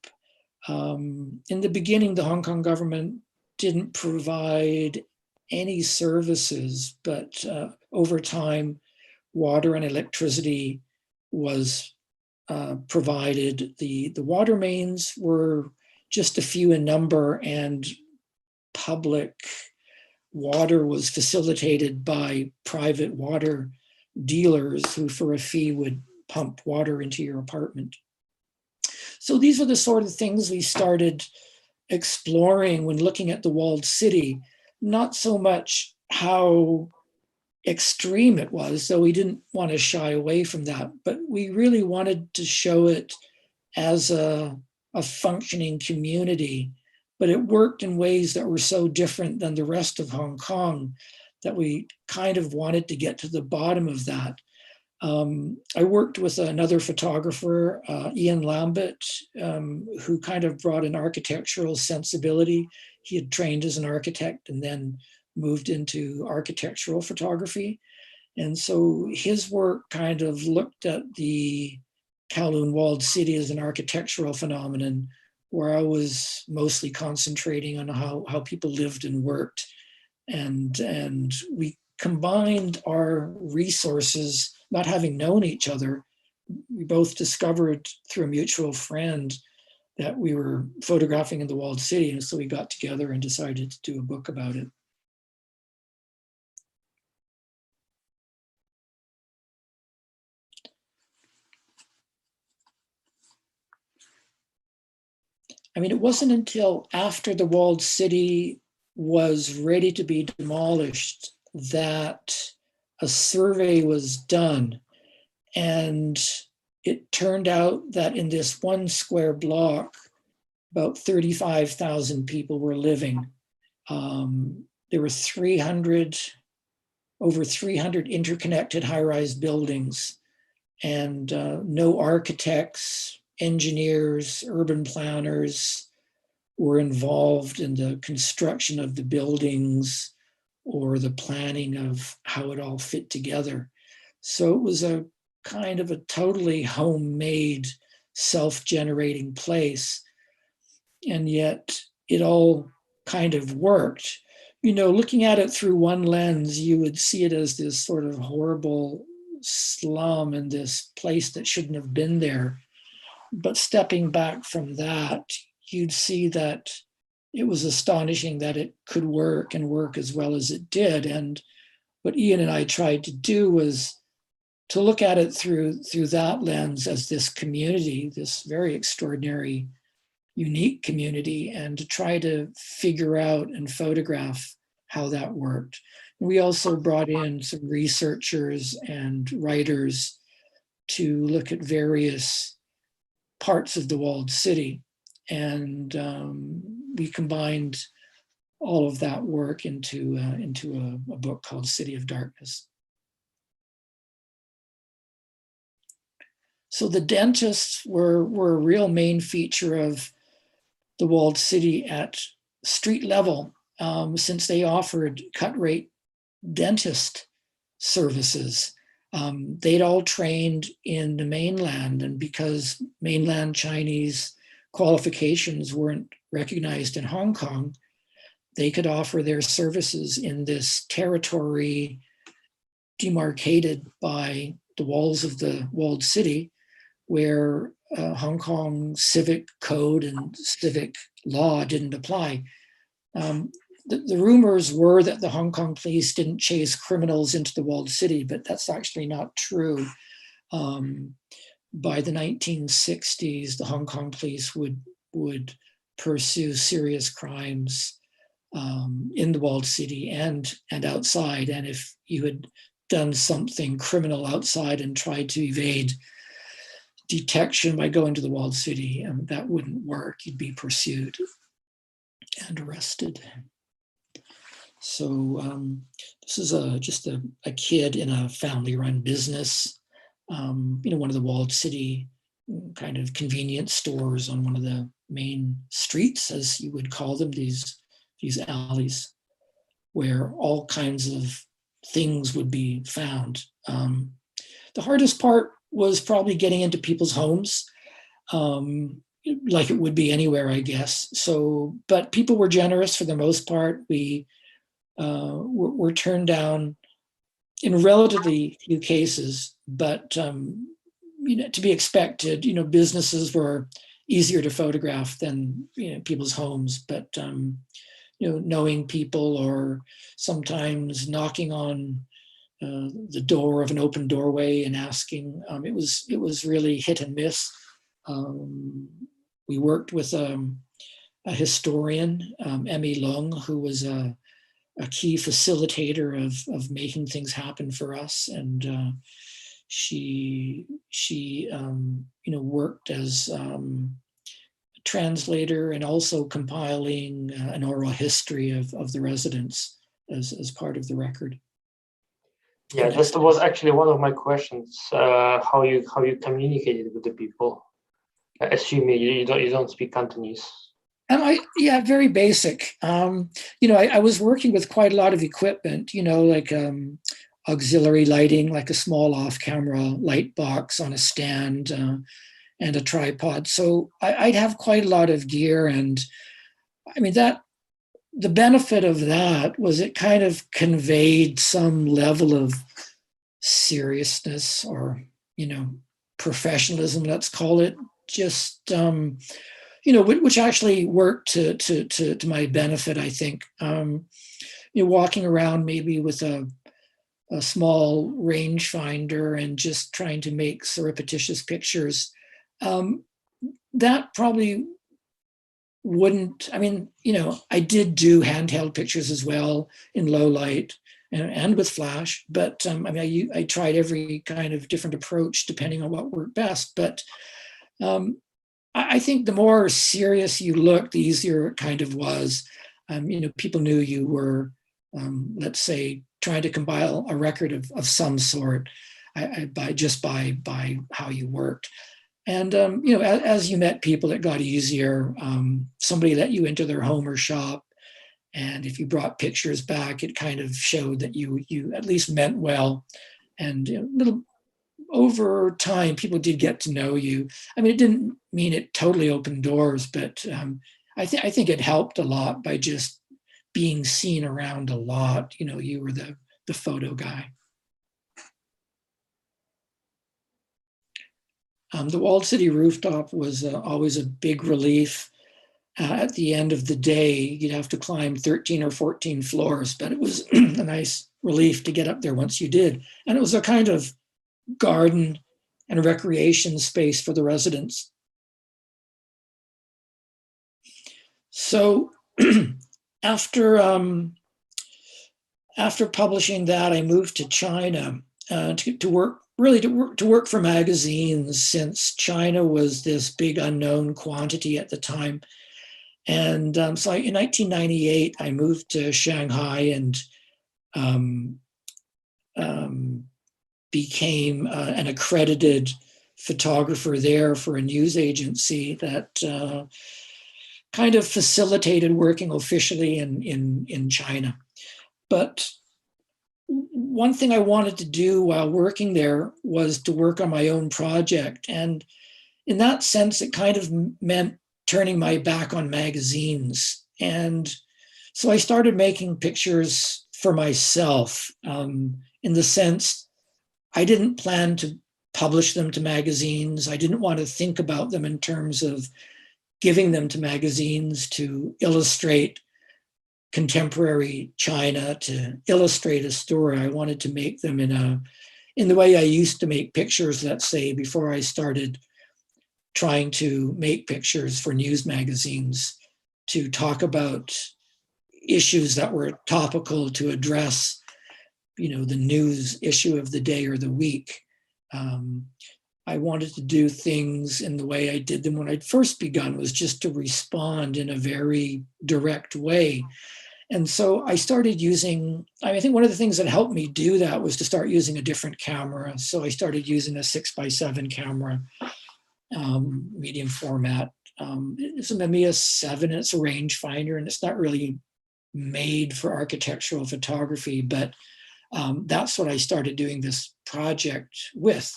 In the beginning, the Hong Kong government didn't provide any services, but over time, water and electricity was provided. The water mains were just a few in number, and public water was facilitated by private water dealers who, for a fee, would pump water into your apartment. So these are the sort of things we started exploring when looking at the walled city, not so much how extreme it was, so we didn't want to shy away from that, but we really wanted to show it as a functioning community. But it worked in ways that were so different than the rest of Hong Kong that we kind of wanted to get to the bottom of that. I worked with another photographer, Ian Lambert, who kind of brought an architectural sensibility. He had trained as an architect and then moved into architectural photography. And so his work kind of looked at the Kowloon walled city as an architectural phenomenon, where I was mostly concentrating on how people lived and worked. And we combined our resources, not having known each other. We both discovered through a mutual friend that we were photographing in the walled city. And so we got together and decided to do a book about it. I mean, it wasn't until after the walled city was ready to be demolished that a survey was done. And it turned out that in this one square block, about 35,000 people were living. There were 300 over 300 interconnected high-rise buildings, and no architects, engineers, urban planners were involved in the construction of the buildings or the planning of how it all fit together. So it was a kind of a totally homemade, self-generating place. And yet it all kind of worked. Looking at it through one lens, you would see it as this sort of horrible slum and this place that shouldn't have been there. But stepping back from that, you'd see that it was astonishing that it could work and work as well as it did. And what Ian and I tried to do was to look at it through that lens as this community, this very extraordinary, unique community, and to try to figure out and photograph how that worked. We also brought in some researchers and writers to look at various parts of the walled city. And we combined all of that work into a book called City of Darkness. So the dentists were a real main feature of the walled city at street level, since they offered cut rate dentist services. They'd all trained in the mainland, and because mainland Chinese qualifications weren't recognized in Hong Kong, they could offer their services in this territory demarcated by the walls of the walled city, where Hong Kong civic code and civic law didn't apply. The rumors were that the Hong Kong police didn't chase criminals into the walled city, but that's actually not true. By the 1960s, the Hong Kong police would pursue serious crimes in the walled city and outside. And if you had done something criminal outside and tried to evade detection by going to the walled city, that wouldn't work. You'd be pursued and arrested. So this is just a kid in a family-run business, one of the walled city kind of convenience stores on one of the main streets, as you would call them, these alleys, where all kinds of things would be found. The hardest part was probably getting into people's homes, like it would be anywhere, I guess. So, but people were generous for the most part. We were turned down in relatively few cases, but to be expected. Businesses were easier to photograph than people's homes, but knowing people or sometimes knocking on the door of an open doorway and asking, it was really hit and miss. We worked with a historian, Emmy Lung, who was a key facilitator of making things happen for us, and she worked as a translator and also compiling an oral history of the residents as part of the record. Yeah, this was actually one of my questions. How you communicated with the people, assuming you don't speak Cantonese. Very basic. I was working with quite a lot of equipment. Like auxiliary lighting, like a small off-camera light box on a stand and a tripod. So I'd have quite a lot of gear, and the benefit of that was it kind of conveyed some level of seriousness or, professionalism, let's call it, just, which actually worked to my benefit, I think. Walking around maybe with a small rangefinder and just trying to make surreptitious pictures, that probably wouldn't, I did do handheld pictures as well in low light and with flash, but I tried every kind of different approach depending on what worked best. But I think the more serious you looked, the easier it kind of was. People knew you were let's say, trying to compile a record of some sort by how you worked. And as you met people, it got easier. Somebody let you into their home or shop, and if you brought pictures back, it kind of showed that you at least meant well. And little over time, people did get to know you. I mean, it didn't mean it totally opened doors, but I think it helped a lot by just being seen around a lot. You were the photo guy. The walled city rooftop was always a big relief. At the end of the day, you'd have to climb 13 or 14 floors, but it was a nice relief to get up there once you did. And it was a kind of garden and recreation space for the residents. So after publishing that, I moved to China to work for magazines, since China was this big unknown quantity at the time. And so in 1998, I moved to Shanghai and became an accredited photographer there for a news agency that kind of facilitated working officially in China. But one thing I wanted to do while working there was to work on my own project. And in that sense, it kind of meant turning my back on magazines. And so I started making pictures for myself, in the sense I didn't plan to publish them to magazines. I didn't want to think about them in terms of giving them to magazines to illustrate contemporary China, to illustrate a story. I wanted to make them in the way I used to make pictures, let's say, before I started trying to make pictures for news magazines, to talk about issues that were topical, to address, the news issue of the day or the week. I wanted to do things in the way I did them when I'd first begun, was just to respond in a very direct way. And so I started using, I think one of the things that helped me do that was to start using a different camera. So I started using a 6x7 camera, medium format. It's a Mamiya 7, and it's a rangefinder, and it's not really made for architectural photography, but that's what I started doing this project with.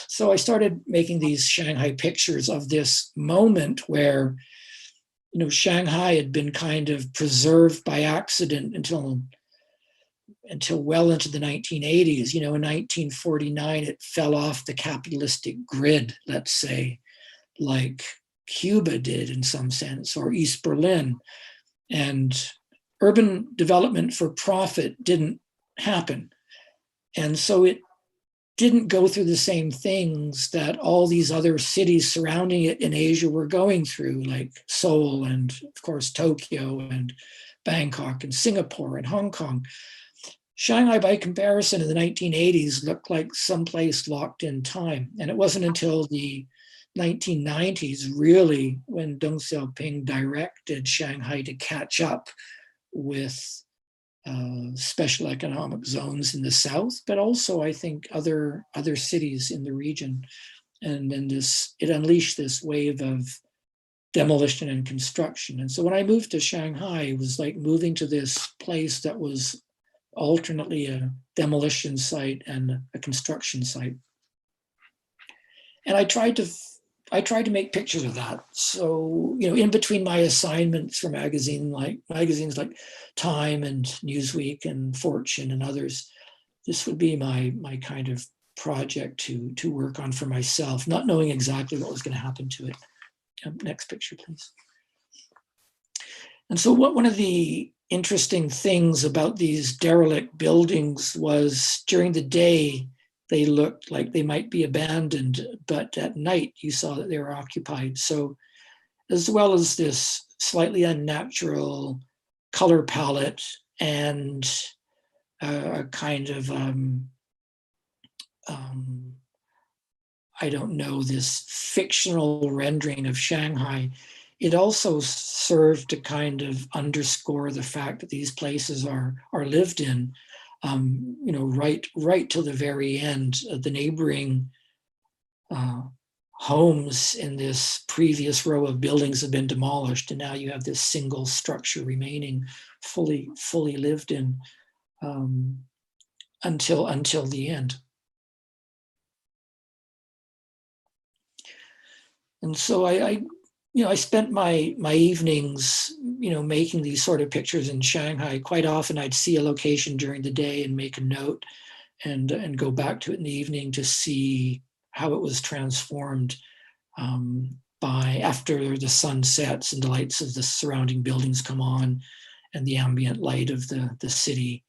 So I started making these Shanghai pictures of this moment where, Shanghai had been kind of preserved by accident until well into the 1980s. In 1949, it fell off the capitalistic grid, let's say, like Cuba did in some sense, or East Berlin. And urban development for profit didn't happen. And so it didn't go through the same things that all these other cities surrounding it in Asia were going through, like Seoul and, of course, Tokyo and Bangkok and Singapore and Hong Kong. Shanghai, by comparison, in the 1980s looked like someplace locked in time. And it wasn't until the 1990s, really, when Deng Xiaoping directed Shanghai to catch up with special economic zones in the south, but also I think other cities in the region. And then it unleashed this wave of demolition and construction. And so when I moved to Shanghai, it was like moving to this place that was alternately a demolition site and a construction site. And I tried to make pictures of that. So, in between my assignments for magazines like Time and Newsweek and Fortune and others, this would be my kind of project to work on for myself, not knowing exactly what was going to happen to it. Next picture, please. And so one of the interesting things about these derelict buildings was, during the day, they looked like they might be abandoned, but at night you saw that they were occupied. So, as well as this slightly unnatural color palette and a kind of, I don't know, this fictional rendering of Shanghai, it also served to kind of underscore the fact that these places are lived in, right till the very end. The neighboring homes in this previous row of buildings have been demolished, and now you have this single structure remaining, fully lived in, until the end. And so I spent my evenings, making these sort of pictures in Shanghai. Quite often I'd see a location during the day and make a note and go back to it in the evening to see how it was transformed by after the sun sets and the lights of the surrounding buildings come on and the ambient light of the city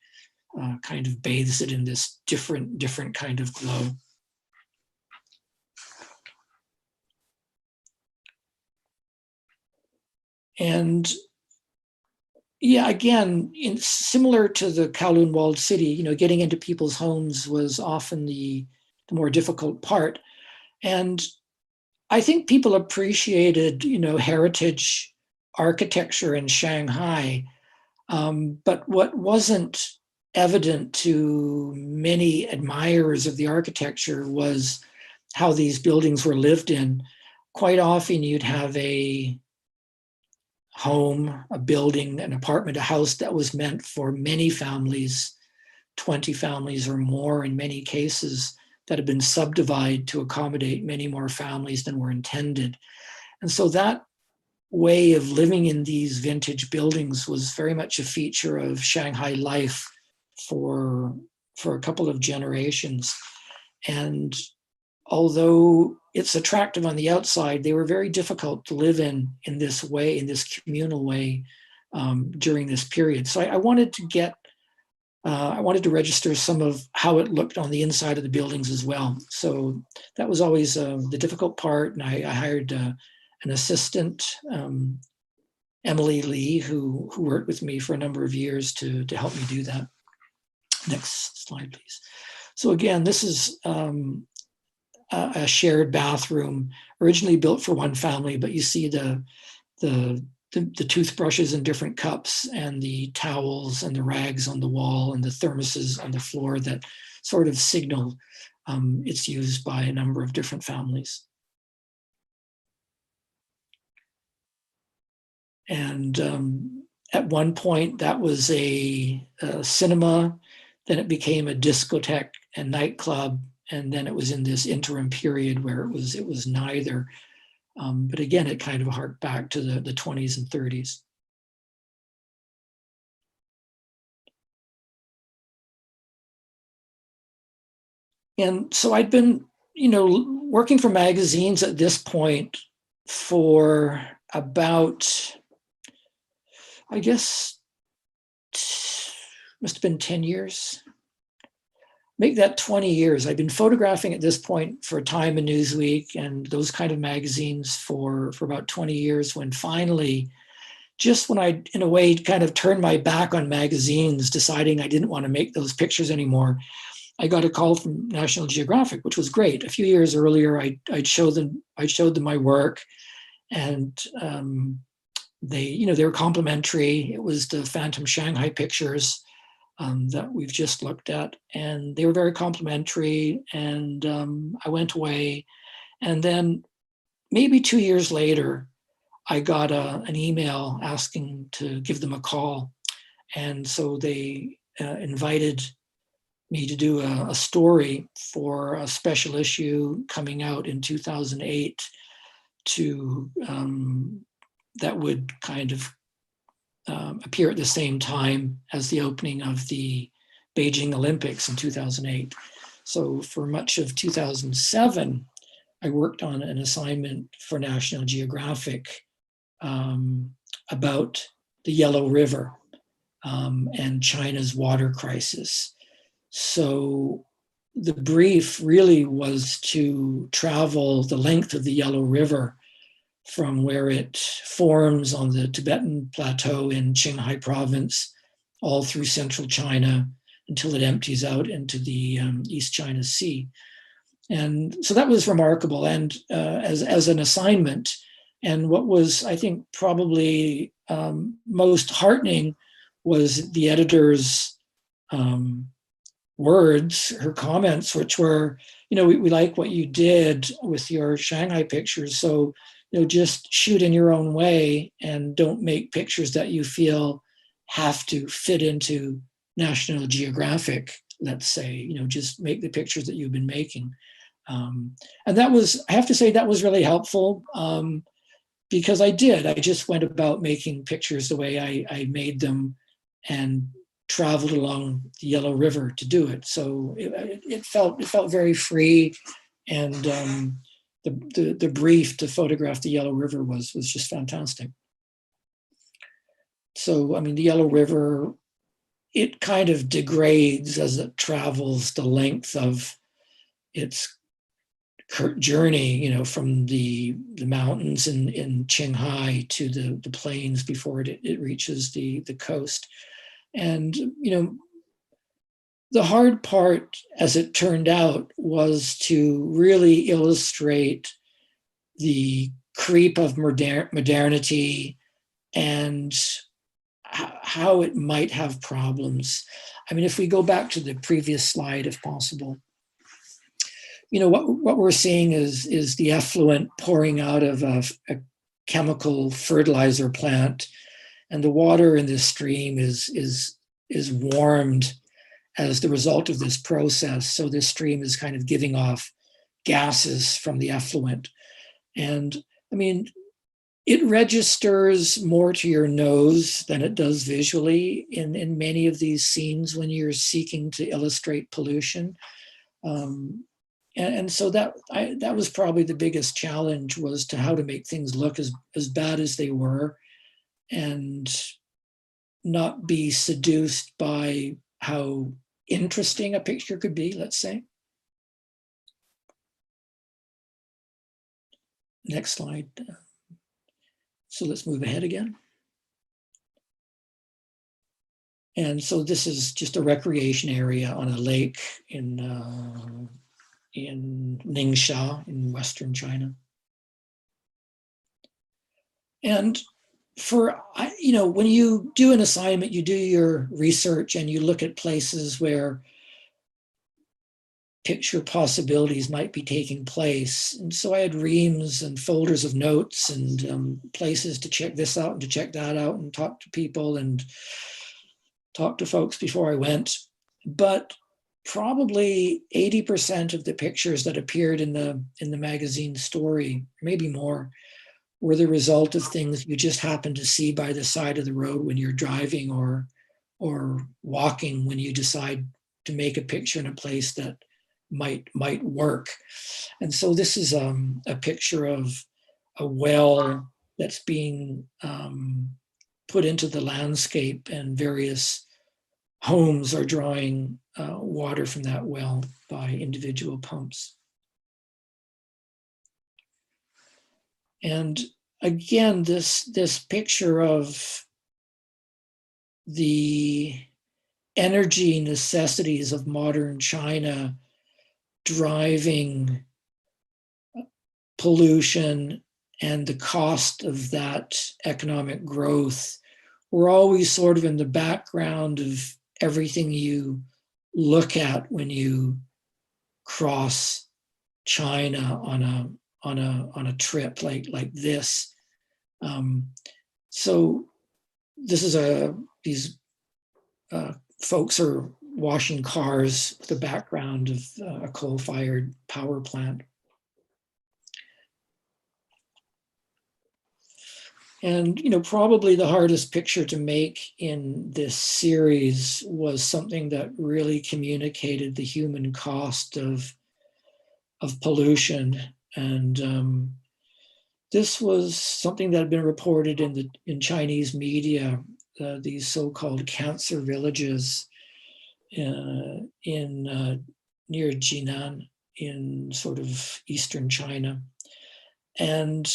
kind of bathes it in this different kind of glow. And yeah, again, similar to the Kowloon walled city, getting into people's homes was often the more difficult part. And I think people appreciated, heritage architecture in Shanghai. But what wasn't evident to many admirers of the architecture was how these buildings were lived in. Quite often you'd have a home, a building, an apartment, a house that was meant for many families, 20 families or more in many cases, that had been subdivided to accommodate many more families than were intended. And so that way of living in these vintage buildings was very much a feature of Shanghai life for a couple of generations. And although it's attractive on the outside, they were very difficult to live in this way, in this communal way, during this period. So I wanted to register some of how it looked on the inside of the buildings as well. So that was always the difficult part. And I hired an assistant, Emily Lee, who worked with me for a number of years to help me do that. Next slide, please. So again, this is a shared bathroom, originally built for one family, but you see the toothbrushes in different cups and the towels and the rags on the wall and the thermoses on the floor that sort of signal it's used by a number of different families. And at one point that was a cinema, then it became a discotheque and nightclub, and then it was in this interim period where it was neither. But again, it kind of harked back to the 20s and 30s. And so I'd been, working for magazines at this point for about, I guess, must have been 10 years. Make that 20 years. I've been photographing at this point for Time and Newsweek and those kind of magazines for about 20 years, when finally, just when I, in a way, kind of turned my back on magazines, deciding I didn't want to make those pictures anymore, I got a call from National Geographic, which was great. A few years earlier, I'd showed them my work, and they were complimentary. It was the Phantom Shanghai pictures that we've just looked at, and they were very complimentary. And I went away, and then maybe 2 years later, I got an email asking to give them a call, and so they invited me to do a story for a special issue coming out in 2008 to that would kind of appear at the same time as the opening of the Beijing Olympics in 2008. So for much of 2007, I worked on an assignment for National Geographic about the Yellow River and China's water crisis. So the brief really was to travel the length of the Yellow River from where it forms on the Tibetan Plateau in Qinghai province, all through central China until it empties out into the East China Sea. And so that was remarkable. And as an assignment, And what was, I think, probably most heartening was the editor's words, her comments, which were, we like what you did with your Shanghai pictures. So, just shoot in your own way and don't make pictures that you feel have to fit into National Geographic, let's say, just make the pictures that you've been making. And that was, I have to say, that was really helpful because I just went about making pictures the way I made them and traveled along the Yellow River to do it. So it felt very free, and the brief to photograph the Yellow River was just fantastic. So I mean, the Yellow River, it kind of degrades as it travels the length of its journey, from the mountains in Qinghai to the plains before it reaches the coast. And, the hard part, as it turned out, was to really illustrate the creep of modernity and how it might have problems. I mean, if we go back to the previous slide, if possible, what we're seeing is the effluent pouring out of a chemical fertilizer plant, and the water in this stream is warmed as the result of this process. So this stream is kind of giving off gases from the effluent. And I mean, it registers more to your nose than it does visually in many of these scenes when you're seeking to illustrate pollution. And so that was probably the biggest challenge, was to how to make things look as bad as they were and not be seduced by how interesting a picture could be, let's say. Next slide. So let's move ahead again. And so this is just a recreation area on a lake in Ningxia in Western China. And when you do an assignment, you do your research and you look at places where picture possibilities might be taking place. And so I had reams and folders of notes and places to check this out and to check that out and talk to people and talk to folks before I went. But probably 80% of the pictures that appeared in the magazine story, maybe more, were the result of things you just happen to see by the side of the road when you're driving or walking, when you decide to make a picture in a place that might work. And so this is a picture of a well that's being put into the landscape, and various homes are drawing water from that well by individual pumps. And again, this picture of the energy necessities of modern China driving pollution and the cost of that economic growth were always sort of in the background of everything you look at when you cross China on a trip like this. So this is these folks are washing cars with the background of a coal-fired power plant. And probably the hardest picture to make in this series was something that really communicated the human cost of pollution. And this was something that had been reported in Chinese media, these so-called cancer villages near Jinan in sort of eastern China. And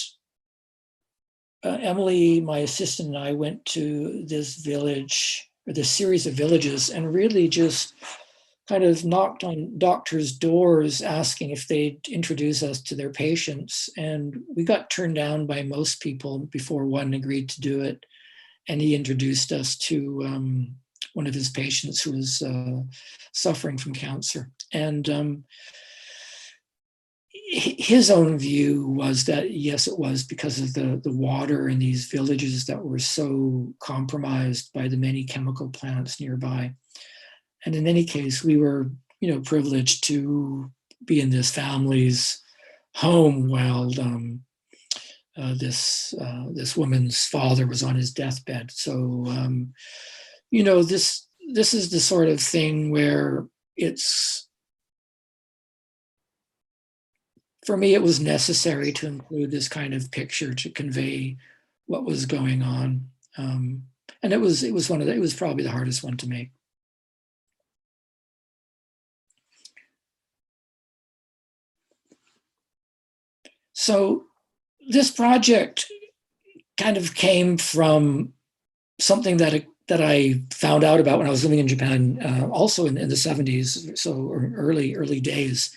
Emily, my assistant, and I went to this village, or this series of villages, and really just kind of knocked on doctors' doors asking if they'd introduce us to their patients. And we got turned down by most people before one agreed to do it. And he introduced us to one of his patients who was suffering from cancer. And his own view was that, yes, it was because of the water in these villages that were so compromised by the many chemical plants nearby. And in any case, we were, privileged to be in this family's home while this woman's father was on his deathbed. So, this is the sort of thing where for me, it was necessary to include this kind of picture to convey what was going on. And it was probably the hardest one to make. So this project kind of came from something that I found out about when I was living in Japan, also in the 70s, so early days.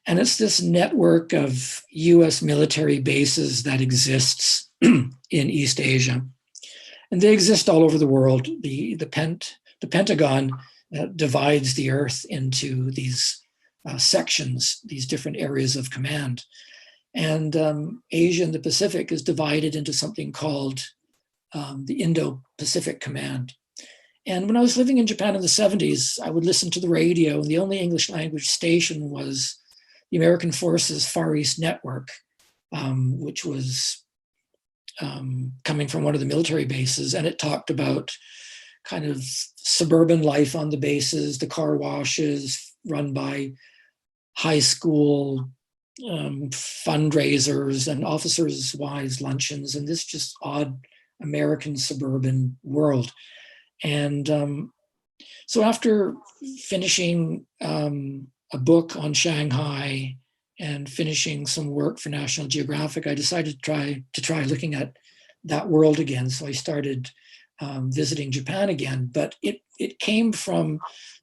And it's this network of US military bases that exists in East Asia. And they exist all over the world. The Pentagon divides the Earth into these sections, these different areas of command. And Asia and the Pacific is divided into something called the Indo-Pacific Command. And when I was living in Japan in the 70s, I would listen to the radio, and the only English language station was the American Forces Far East Network, which was coming from one of the military bases. And it talked about kind of suburban life on the bases, the car washes run by high school fundraisers and officers' wives' luncheons, and this just odd American suburban world. And so after finishing a book on Shanghai and finishing some work for National Geographic, I decided to try looking at that world again. So I started visiting Japan again, but it came from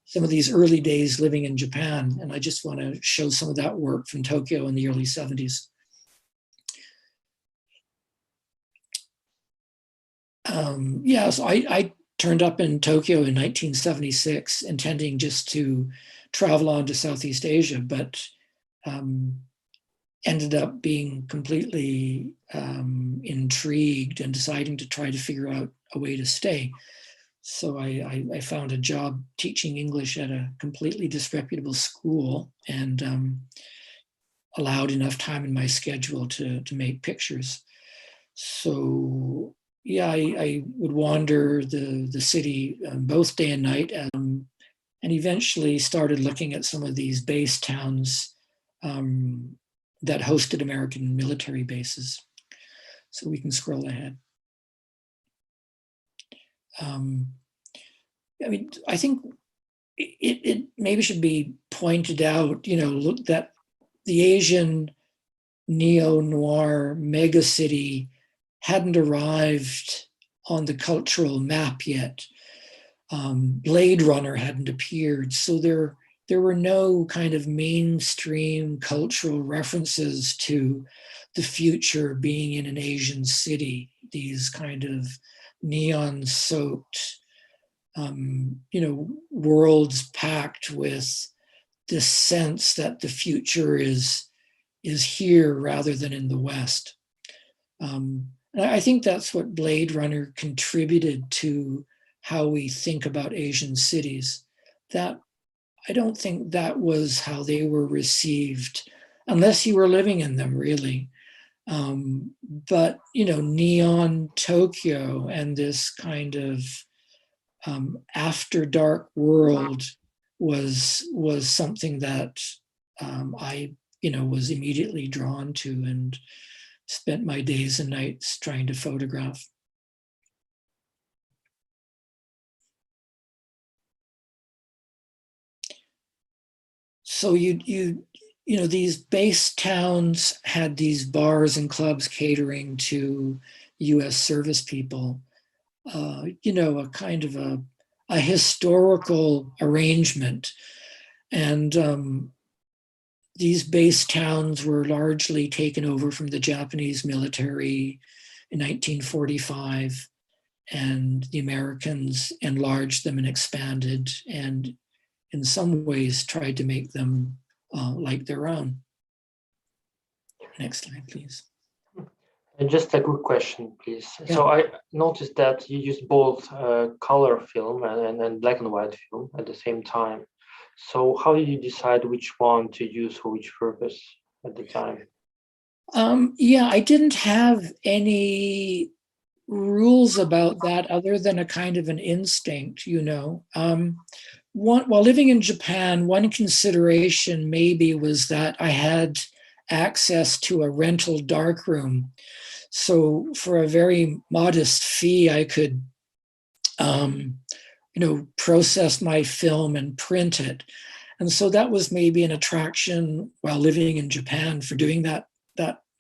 some of these early days living in Japan, and I just want to show some of that work from Tokyo in the early 70s. So I turned up in Tokyo in 1976, intending just to travel on to Southeast Asia, but ended up being completely intrigued and deciding to try to figure out a way to stay. So I found a job teaching English at a completely disreputable school, and allowed enough time in my schedule to make pictures. So yeah, I would wander the city both day and night, and eventually started looking at some of these base towns that hosted American military bases. So we can scroll ahead. I think it maybe should be pointed out, that the Asian neo-noir megacity hadn't arrived on the cultural map yet. Blade Runner hadn't appeared, so there were no kind of mainstream cultural references to the future being in an Asian city. These kind of neon-soaked, worlds packed with this sense that the future is here rather than in the West. And I think that's what Blade Runner contributed to how we think about Asian cities. That I don't think that was how they were received, unless you were living in them, really. But neon Tokyo and this kind of after dark world was something that I was immediately drawn to and spent my days and nights trying to photograph. So these base towns had these bars and clubs catering to US service people, a kind of a historical arrangement. And these base towns were largely taken over from the Japanese military in 1945, and the Americans enlarged them and expanded, and in some ways tried to make them like their own. Next slide, please. And just a quick question, please. Yeah. So I noticed that you used both color film and black and white film at the same time. So how did you decide which one to use for which purpose at the time? Yeah, I didn't have any rules about that other than a kind of an instinct, you know. While living in Japan, one consideration maybe was that I had access to a rental darkroom. So for a very modest fee, I could, process my film and print it. And so that was maybe an attraction while living in Japan for doing that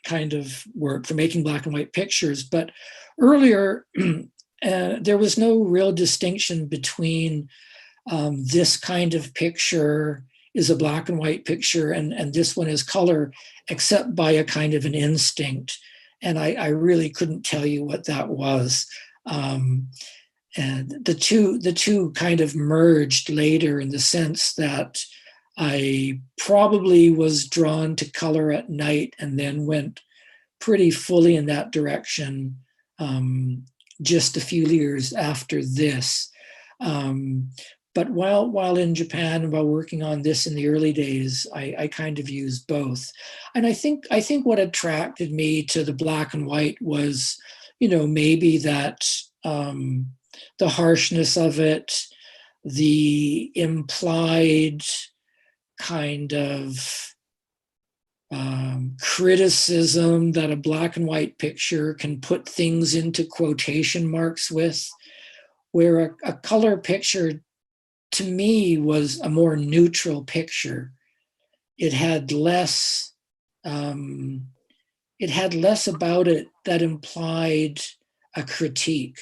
kind of work, for making black and white pictures. But earlier, there was no real distinction between this kind of picture is a black and white picture and this one is color, except by a kind of an instinct. And I really couldn't tell you what that was. And the two kind of merged later in the sense that I probably was drawn to color at night and then went pretty fully in that direction just a few years after this. But while in Japan and while working on this in the early days, I kind of used both. And I think what attracted me to the black and white was, maybe that the harshness of it, the implied kind of criticism that a black and white picture can put things into quotation marks with, where a color picture to me was a more neutral picture. It had less about it that implied a critique.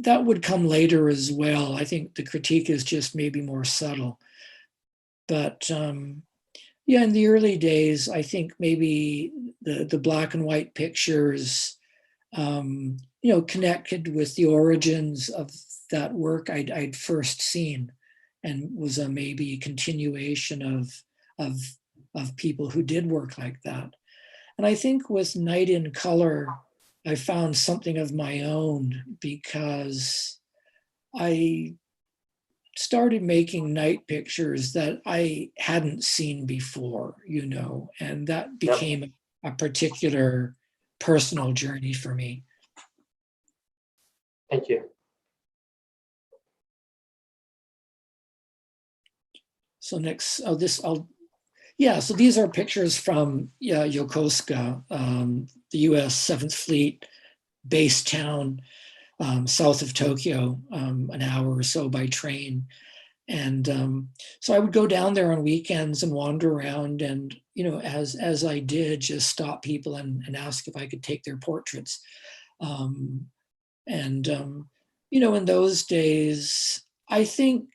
That would come later as well. I think the critique is just maybe more subtle. But yeah, in the early days, I think maybe the black and white pictures, connected with the origins of that work I'd first seen, and was a maybe continuation of people who did work like that. And I think with Night in Color, I found something of my own because I started making night pictures that I hadn't seen before, and that became a particular personal journey for me. Thank you. So next, so these are pictures from Yokosuka, the US 7th Fleet base town south of Tokyo, an hour or so by train. And so I would go down there on weekends and wander around and, as I did, just stop people and ask if I could take their portraits. In those days, I think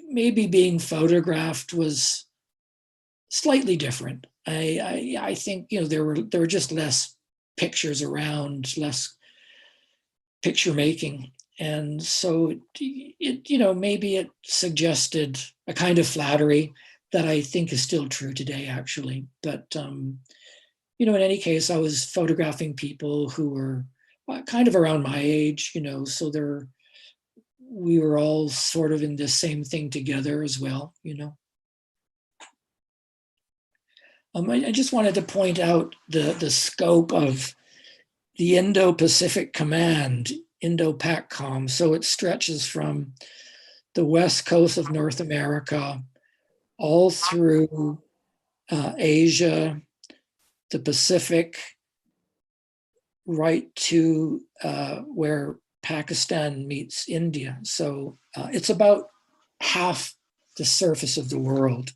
maybe being photographed was slightly different. I think there were just less pictures around, less picture making, and so it maybe it suggested a kind of flattery that I think is still true today, actually. But in any case, I was photographing people who were kind of around my age, so we were all sort of in this same thing together as well, I just wanted to point out the scope of the Indo-Pacific Command, Indo-PACCOM. So it stretches from the west coast of North America all through Asia, the Pacific, right to where Pakistan meets India. So it's about half the surface of the world.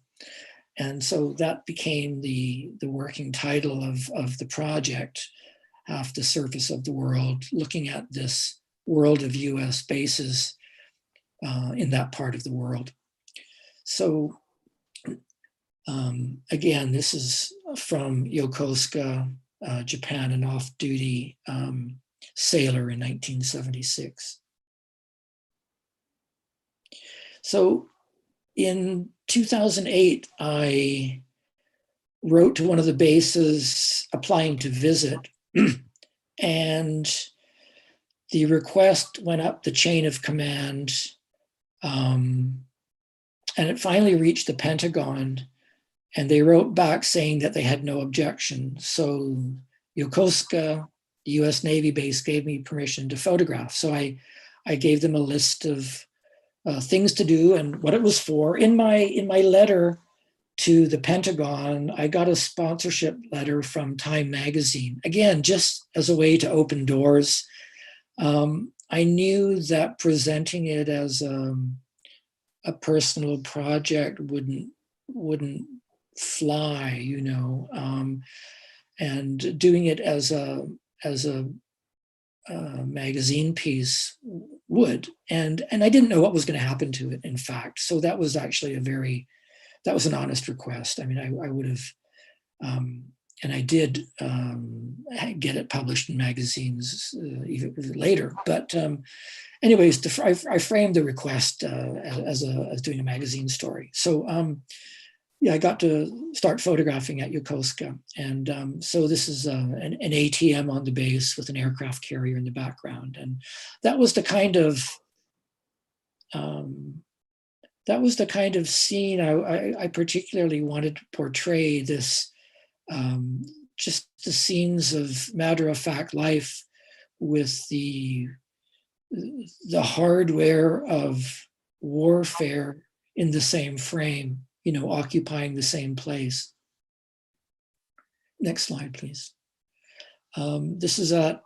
And so that became the working title of the project, Half the Surface of the World, looking at this world of US bases in that part of the world. So again, this is from Yokosuka, Japan, an off-duty sailor in 1976. So in 2008, I wrote to one of the bases applying to visit, and the request went up the chain of command, and it finally reached the Pentagon, and they wrote back saying that they had no objection. So Yokosuka, the US Navy base, gave me permission to photograph. So I gave them a list of things to do and what it was for. In my letter to the Pentagon, I got a sponsorship letter from Time magazine, again, just as a way to open doors. I knew that presenting it as a personal project wouldn't fly, you know, and doing it as a magazine piece would, and I didn't know what was going to happen to it, in fact. So that was actually that was an honest request. I mean, I would have, and I did get it published in magazines even later. But anyways, I framed the request as doing a magazine story. So yeah, I got to start photographing at Yokosuka. And so this is an ATM on the base with an aircraft carrier in the background. And that was the kind of scene I particularly wanted to portray, this just the scenes of matter-of-fact life with the hardware of warfare in the same frame, you know, occupying the same place. Next slide, please. This is at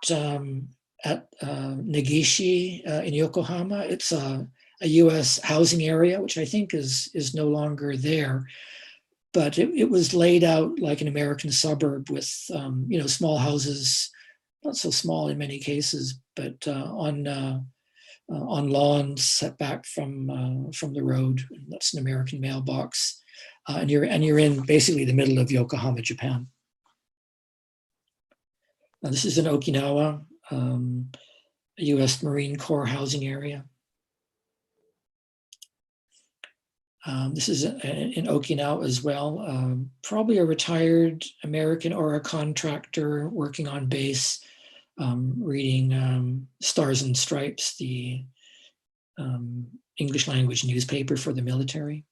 Negishi in Yokohama. It's a US housing area, which I think is no longer there, but it was laid out like an American suburb with you know, small houses, not so small in many cases, but on lawns set back from the road. That's an American mailbox, and you're in basically the middle of Yokohama, Japan. Now, this is in Okinawa, a U.S. Marine Corps housing area. This is in Okinawa as well. Probably a retired American or a contractor working on base, reading Stars and Stripes, the English language newspaper for the military.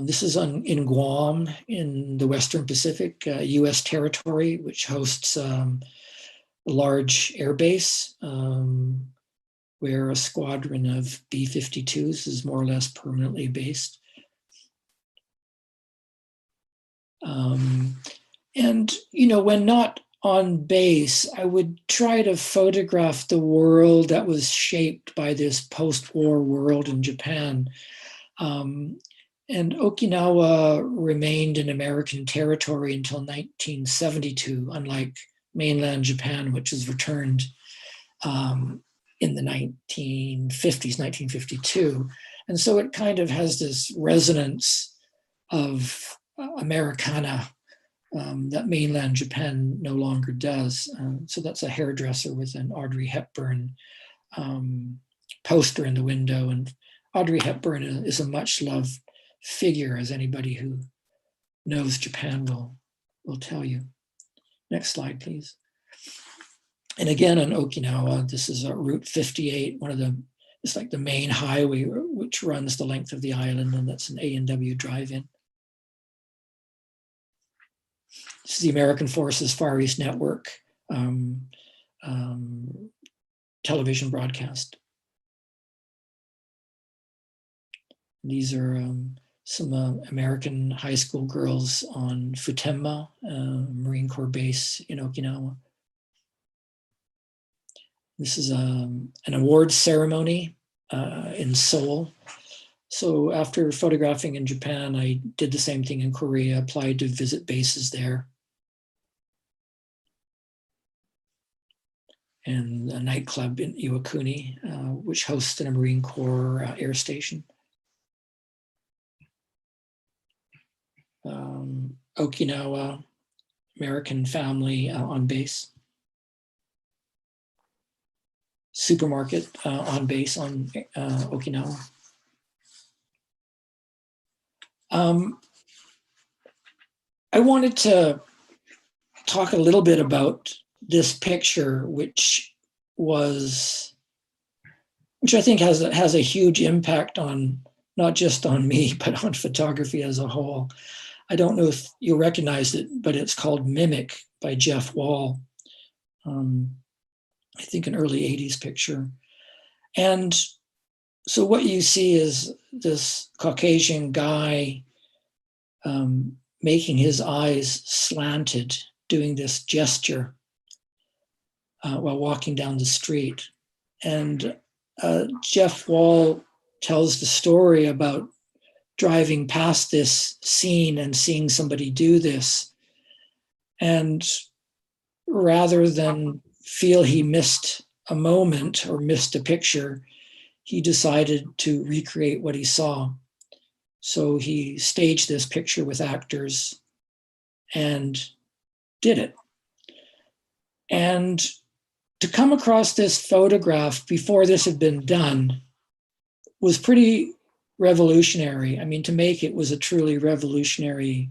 This is in Guam in the Western Pacific, US territory, which hosts a large air base where a squadron of B-52s is more or less permanently based. And, you know, when not on base, I would try to photograph the world that was shaped by this post-war world in Japan. And Okinawa remained in American territory until 1972, unlike mainland Japan, which was returned in the 1950s, 1952. And so it kind of has this resonance of Americana that mainland Japan no longer does. So that's a hairdresser with an Audrey Hepburn poster in the window. And Audrey Hepburn is a much loved figure, as anybody who knows Japan will tell you. Next slide, please. And again, on Okinawa, this is Route 58, it's like the main highway which runs the length of the island, and that's an A&W drive-in. This is the American Forces Far East Network television broadcast. These are some American high school girls on Futenma, Marine Corps base in Okinawa. This is an award ceremony in Seoul. So after photographing in Japan, I did the same thing in Korea, applied to visit bases there. And a nightclub in Iwakuni, which hosts a Marine Corps air station. Okinawa American family on base. Supermarket on base on Okinawa. I wanted to talk a little bit about this picture, which I think has a huge impact on not just on me, but on photography as a whole. I don't know if you'll recognize it, but it's called Mimic by Jeff Wall. I think an early 80s picture. And so what you see is this Caucasian guy making his eyes slanted, doing this gesture while walking down the street. And Jeff Wall tells the story about driving past this scene and seeing somebody do this. And rather than feel he missed a moment or missed a picture, he decided to recreate what he saw. So he staged this picture with actors and did it. And to come across this photograph before this had been done was pretty revolutionary. I mean, to make it was a truly revolutionary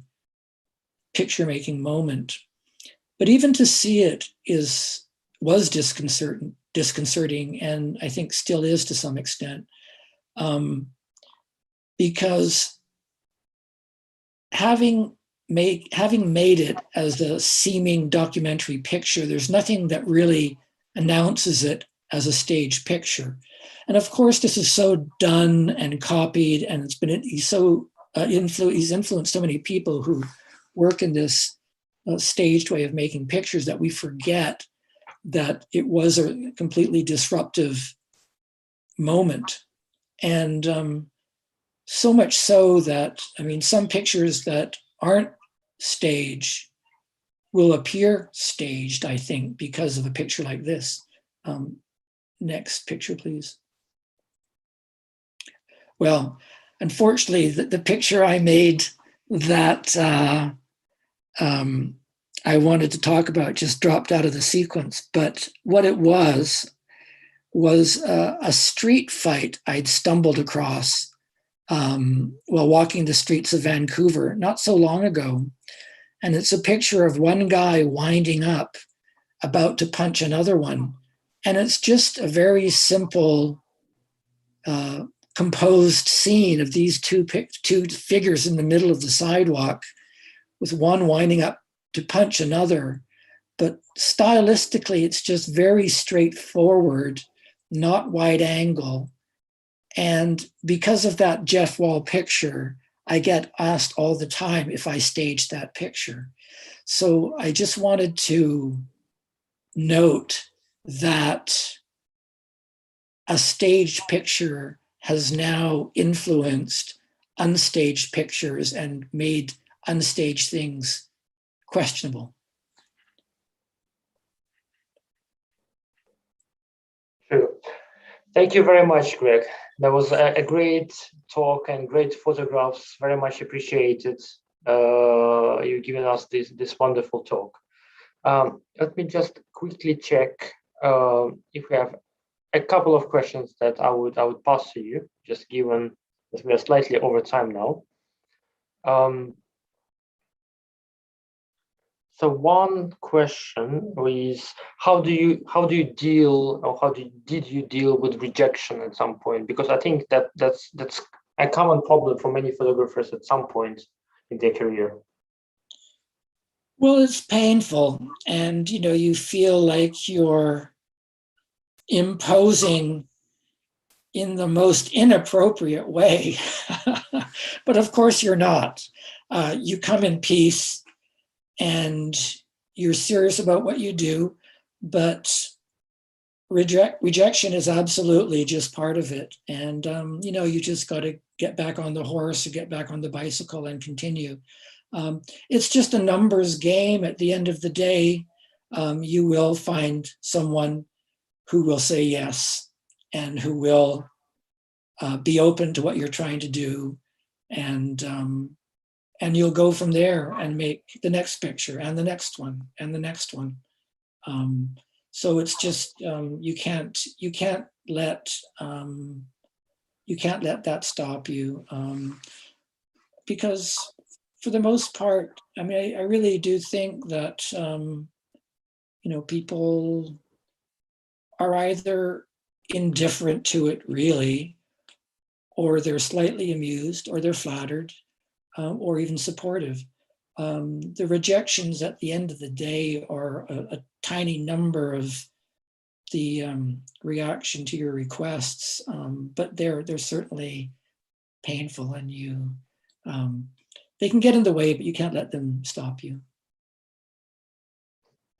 picture-making moment. But even to see it was disconcerting, and I think still is to some extent, because having made it as a seeming documentary picture, there's nothing that really announces it as a staged picture. And of course, this is so done and copied, and he's influenced so many people who work in this staged way of making pictures that we forget that it was a completely disruptive moment. And so much so that, I mean, some pictures that aren't staged will appear staged, I think, because of a picture like this. Next picture, please. Well, unfortunately, the picture I made that I wanted to talk about just dropped out of the sequence. But what it was a street fight I'd stumbled across while walking the streets of Vancouver not so long ago. And it's a picture of one guy winding up, about to punch another one. And it's just a very simple, composed scene of these two figures in the middle of the sidewalk, with one winding up to punch another. But stylistically, it's just very straightforward, not wide angle. And because of that Jeff Wall picture, I get asked all the time if I staged that picture. So I just wanted to note that a staged picture has now influenced unstaged pictures and made unstaged things questionable. Sure. Thank you very much, Greg. That was a great talk and great photographs. Very much appreciated. You giving us this wonderful talk. Let me just quickly check if we have a couple of questions that I would pass to you, just given that we are slightly over time now. So one question is, did you deal with rejection at some point? Because I think that's a common problem for many photographers at some point in their career. Well, it's painful, and you feel like you're imposing in the most inappropriate way. But of course you're not. You come in peace and you're serious about what you do, but rejection is absolutely just part of it. And you just got to get back on the horse or get back on the bicycle and continue. It's just a numbers game. At the end of the day, you will find someone who will say yes and who will be open to what you're trying to do. And and you'll go from there and make the next picture and the next one and the next one. So it's just you can't let that stop you, because for the most part, I mean, I really do think that people are either indifferent to it really, or they're slightly amused, or they're flattered, or even supportive. The rejections at the end of the day are a tiny number of the reaction to your requests, but they're certainly painful, and they can get in the way, but you can't let them stop you.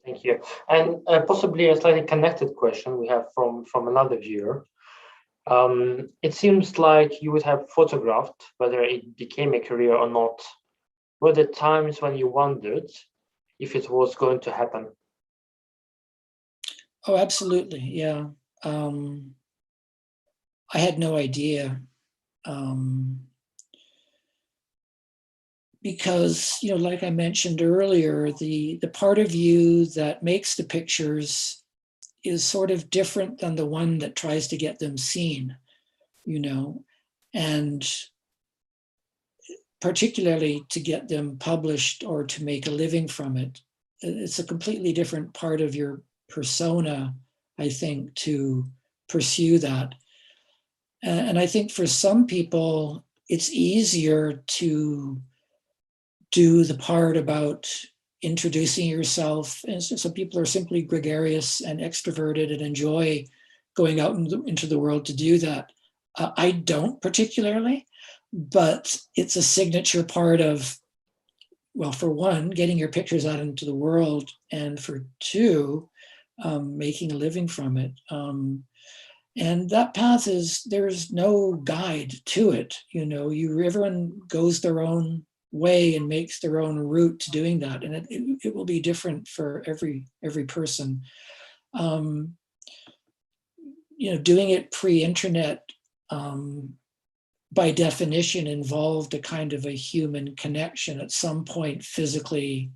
Thank you. And possibly a slightly connected question we have from another viewer. It seems like you would have photographed, whether it became a career or not. Were there times when you wondered if it was going to happen? Oh, absolutely. Yeah. I had no idea. Because, like I mentioned earlier, the part of you that makes the pictures is sort of different than the one that tries to get them seen, and particularly to get them published or to make a living from it. It's a completely different part of your persona, I think, to pursue that. And I think for some people, it's easier to do the part about introducing yourself. And so people are simply gregarious and extroverted and enjoy going out into the world to do that. I don't particularly, but it's a signature part of, well, for one, getting your pictures out into the world, and for two, making a living from it. And that path there's no guide to it. Everyone goes their own way and makes their own route to doing that, and it will be different for every person. Doing it pre-internet, by definition, involved a kind of a human connection at some point, physically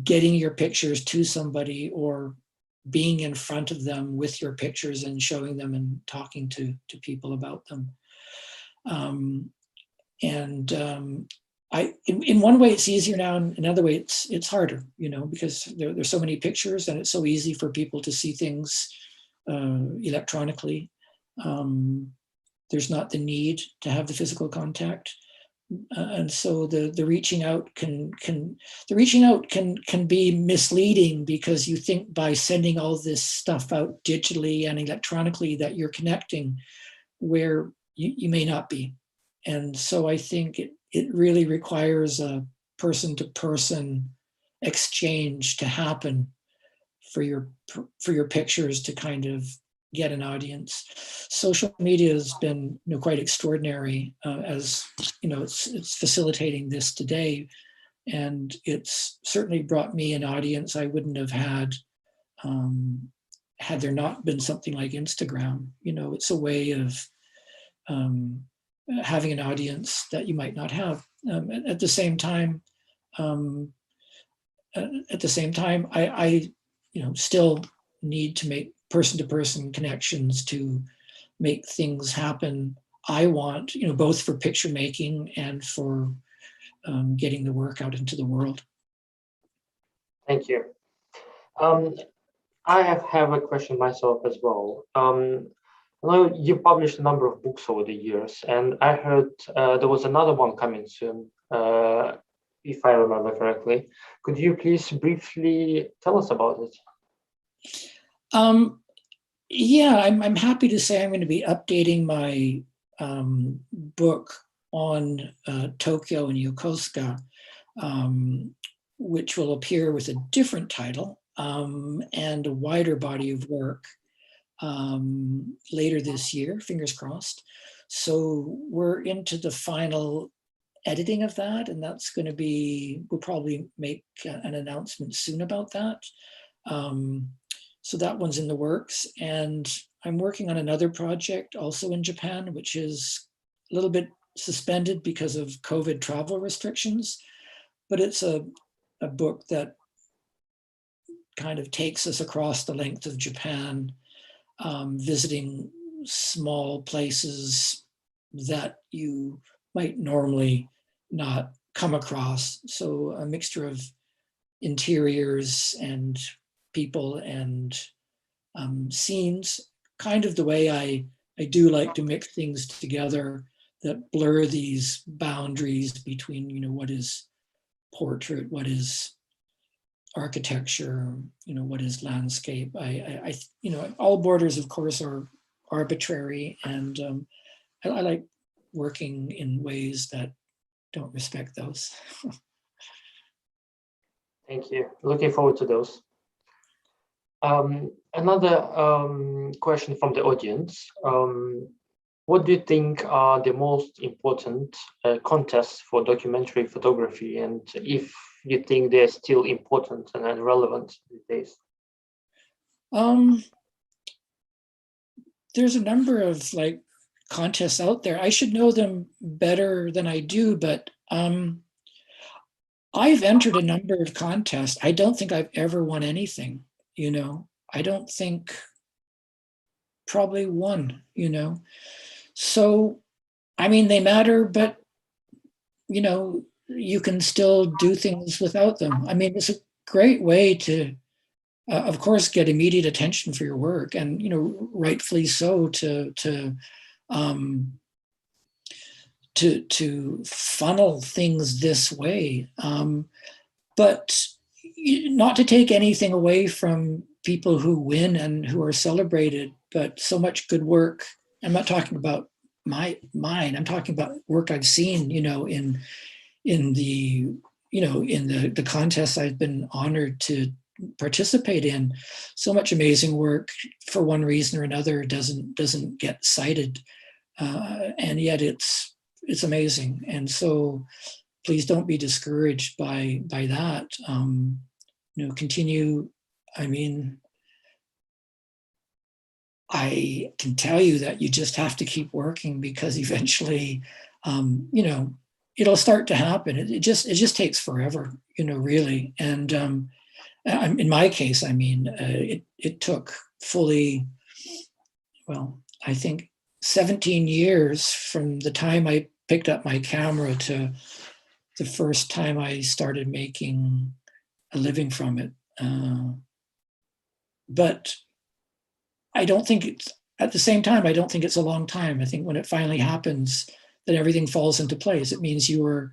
getting your pictures to somebody, or being in front of them with your pictures and showing them and talking to people about them. In one way it's easier now, and another way it's harder, because there's so many pictures, and it's so easy for people to see things electronically. There's not the need to have the physical contact, and so the reaching out can be misleading, because you think by sending all this stuff out digitally and electronically that you're connecting, where you may not be. And so I think it really requires a person-to-person exchange to happen for your pictures to kind of get an audience. Social media has been quite extraordinary, as it's facilitating this today, and it's certainly brought me an audience I wouldn't have had had there not been something like Instagram. It's a way of having an audience that you might not have. At the same time, I still need to make person-to-person connections to make things happen. I want, both for picture making and for getting the work out into the world. Thank you. I have a question myself as well. I know you published a number of books over the years, and I heard there was another one coming soon, if I remember correctly. Could you please briefly tell us about it? Yeah, I'm happy to say I'm going to be updating my book on Tokyo and Yokosuka, which will appear with a different title and a wider body of work later this year, fingers crossed. So we're into the final editing of that, and that's going to be, we'll probably make an announcement soon about that. So that one's in the works, and I'm working on another project also in Japan, which is a little bit suspended because of COVID travel restrictions, but it's a book that kind of takes us across the length of Japan, visiting small places that you might normally not come across. So a mixture of interiors and people and scenes, kind of the way I do like to mix things together that blur these boundaries between, what is portrait, what is architecture, what is landscape. All borders, of course, are arbitrary, and I like working in ways that don't respect those. Thank you. Looking forward to those. Another question from the audience. What do you think are the most important contests for documentary photography, and if you think they're still important and relevant these days? There's a number of contests out there. I should know them better than I do, but I've entered a number of contests. I don't think I've ever won anything, I don't think, probably one, So, they matter, but, you can still do things without them. It's a great way to, of course, get immediate attention for your work, and, rightfully so, to funnel things this way. But not to take anything away from people who win and who are celebrated, but so much good work. I'm not talking about mine. I'm talking about work I've seen, in the contests I've been honored to participate in. So much amazing work, for one reason or another, doesn't get cited, and yet it's amazing. And so, please don't be discouraged by that. Continue. I can tell you that you just have to keep working, because eventually, it'll start to happen. It just takes forever, really. And in my case, it took fully, I think 17 years from the time I picked up my camera to the first time I started making a living from it. But I don't think it's, at the same time, I don't think it's a long time. I think when it finally happens, then everything falls into place. It means you were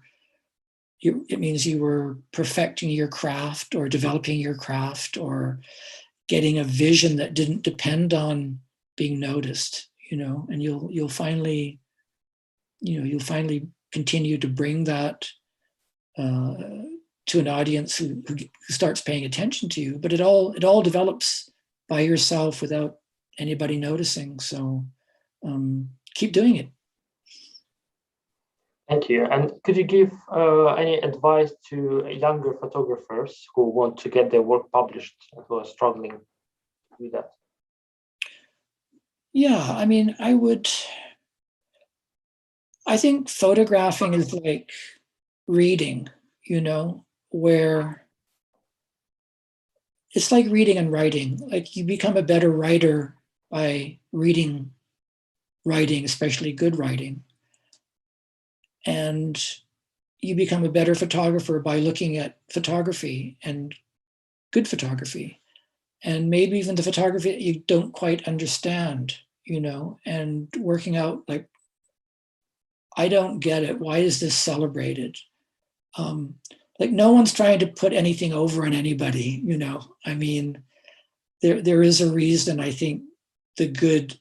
perfecting your craft, or developing your craft, or getting a vision that didn't depend on being noticed, and you'll finally continue to bring that to an audience who starts paying attention to you. But it all develops by yourself without anybody noticing. So keep doing it. Thank you. And could you give any advice to younger photographers who want to get their work published and who are struggling to do that? Yeah, I think photographing is like reading, where it's like reading and writing. Like, you become a better writer by reading writing, especially good writing. And you become a better photographer by looking at photography, and good photography, and maybe even the photography that you don't quite understand, and working out, like, I don't get it. Why is this celebrated? Like, no one's trying to put anything over on anybody, there is a reason I think the good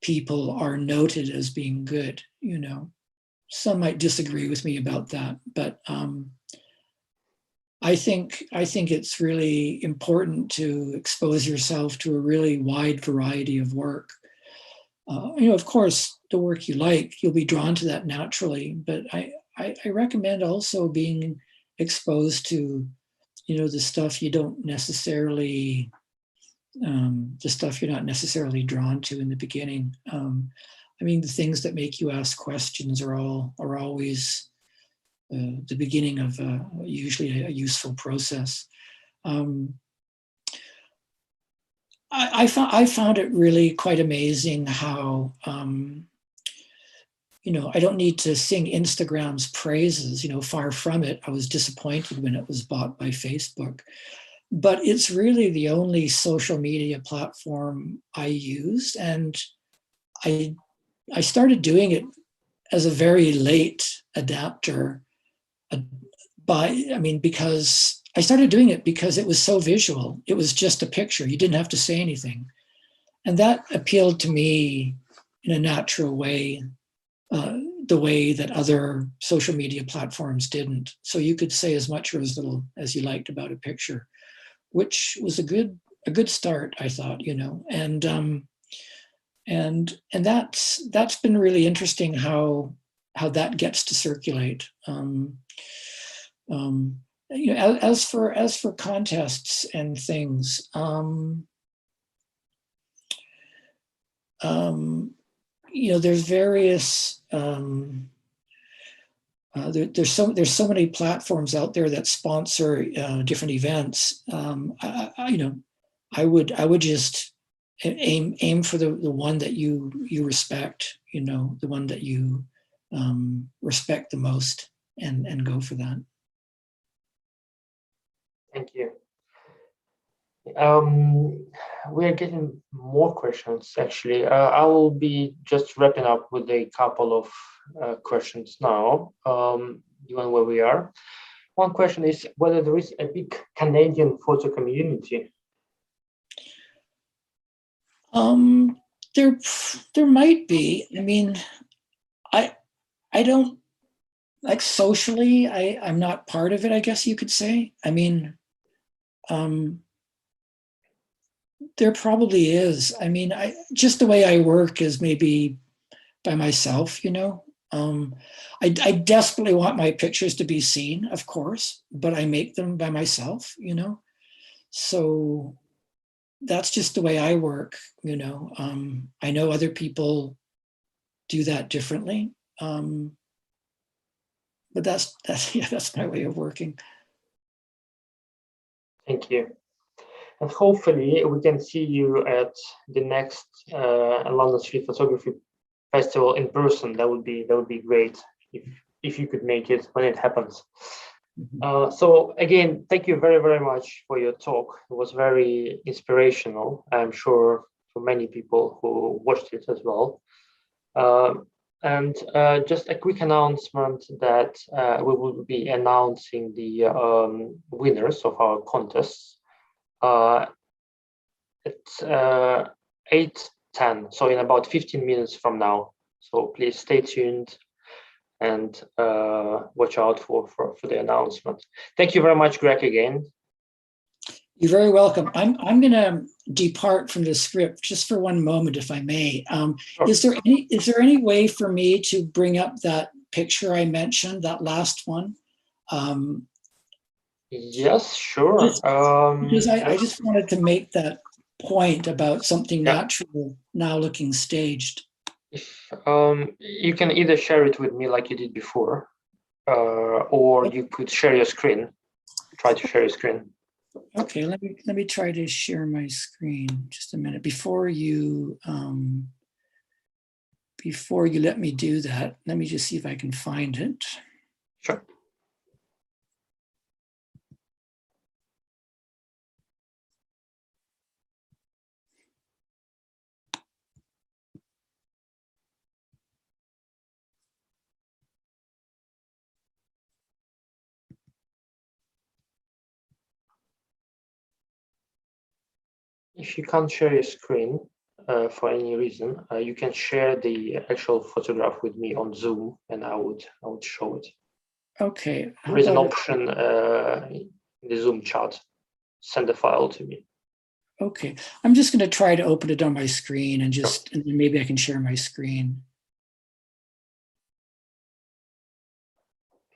people are noted as being good, Some might disagree with me about that, but I think it's really important to expose yourself to a really wide variety of work. Of course, the work you like, you'll be drawn to that naturally, but I recommend also being exposed to, the stuff you don't necessarily, the stuff you're not necessarily drawn to in the beginning. I mean, the things that make you ask questions are always the beginning of usually a useful process. I found it really quite amazing how, you know, I don't need to sing Instagram's praises, you know, far from it. I was disappointed when it was bought by Facebook, but it's really the only social media platform I used. And I started doing it as a very late adapter because I started doing it because it was so visual. It was just a picture. You didn't have to say anything. And that appealed to me in a natural way, the way that other social media platforms didn't. So you could say as much or as little as you liked about a picture, which was a good start, I thought, you know. And that's been really interesting how that gets to circulate. You know, as for contests and things, you know, there's various there's so many platforms out there that sponsor different events. You know, I would just aim for the one that you respect. You know, the one that you respect the most, and go for that. Thank you. We are getting more questions, actually. I will be just wrapping up with a couple of questions now, given where we are. One question is whether there is a big Canadian photo community. There might be. I mean, I don't, like, socially, I'm not part of it, I guess you could say. I mean, there probably is. I mean, just the way I work is maybe by myself, you know. I desperately want my pictures to be seen, of course, but I make them by myself, you know. So that's just the way I work, you know. I know other people do that differently, but that's yeah, that's my way of working. Thank you. And hopefully we can see you at the next London Street Photography Festival in person. That would be great if you could make it when it happens. Mm-hmm. So again, thank you very, very much for your talk. It was very inspirational, I'm sure, for many people who watched it as well. And just a quick announcement that we will be announcing the winners of our contests at 8:10, so in about 15 minutes from now. So please stay tuned and watch out for the announcement. Thank you very much, Greg, again. You're very welcome. I'm going to depart from the script just for one moment, if I may. Sure. Is there any way for me to bring up that picture I mentioned, that last one? Yes, sure. Because I just wanted to make that point about something natural now looking staged. You can either share it with me like you did before, or you could share your screen. Try to share your screen. Okay, let me try to share my screen. Just a minute before you let me do that. Let me just see if I can find it. Sure. If you can't share your screen for any reason, you can share the actual photograph with me on Zoom, and I would show it. Okay. There is an option in the Zoom chat. Send the file to me. Okay, I'm just going to try to open it on my screen and and then maybe I can share my screen.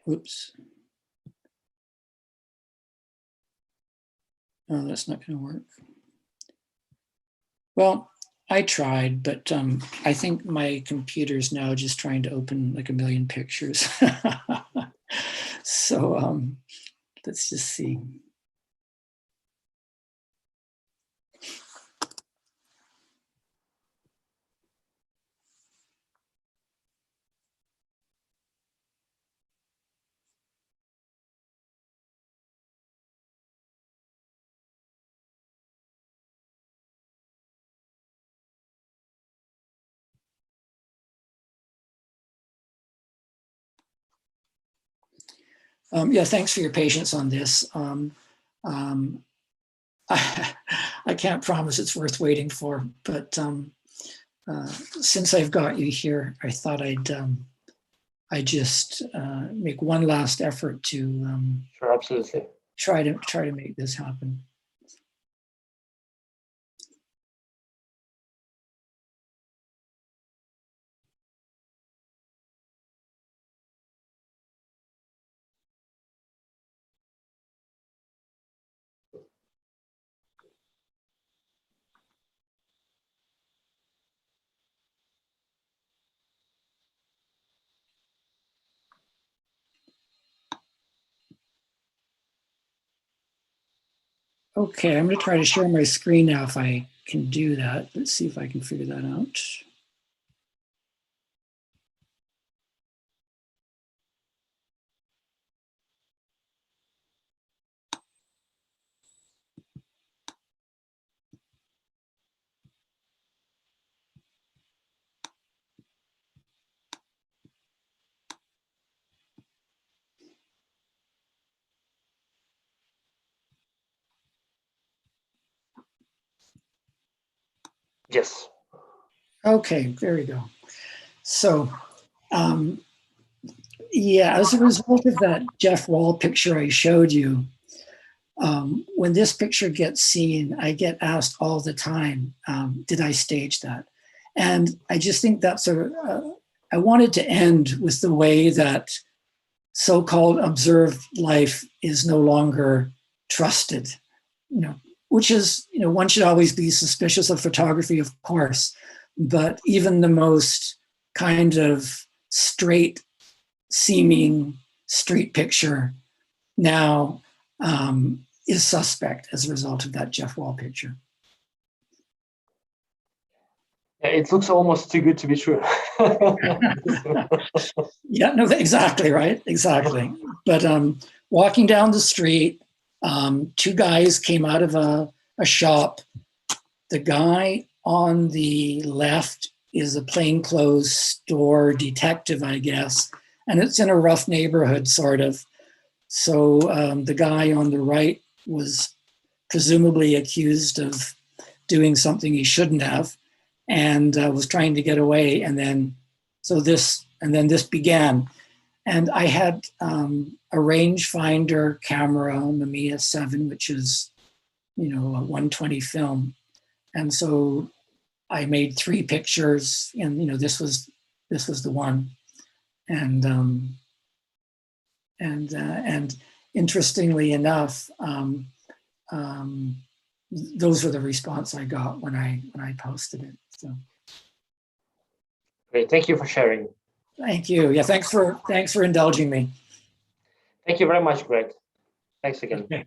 Oops. Oh, that's not going to work. Well, I tried, but I think my computer's now just trying to open like a million pictures. So let's just see. Yeah, thanks for your patience on this. I can't promise it's worth waiting for, but since I've got you here, I thought I just make one last effort to Sure, absolutely. try to make this happen. Okay, I'm going to try to share my screen now if I can do that. Let's see if I can figure that out. Yes. Okay, there we go. So, yeah, as a result of that Jeff Wall picture I showed you, when this picture gets seen, I get asked all the time, did I stage that? And I just think that's I wanted to end with the way that so-called observed life is no longer trusted, which is, one should always be suspicious of photography, of course, but even the most kind of straight seeming street picture now is suspect as a result of that Jeff Wall picture. It looks almost too good to be true. Yeah, no, exactly, right? Exactly. But walking down the street, two guys came out of a shop. The guy on the left is a plainclothes store detective, I guess, and it's in a rough neighborhood, sort of. So the guy on the right was presumably accused of doing something he shouldn't have, and was trying to get away. And then this began. And I had a rangefinder camera, Mamiya 7, which is, a 120 film. And so I made 3 pictures, and this was the one. And interestingly enough, those were the response I got when I posted it. So Great, thank you for sharing. thank you. Yeah, thanks for indulging me. Thank you very much, Greg. Thanks again. Okay.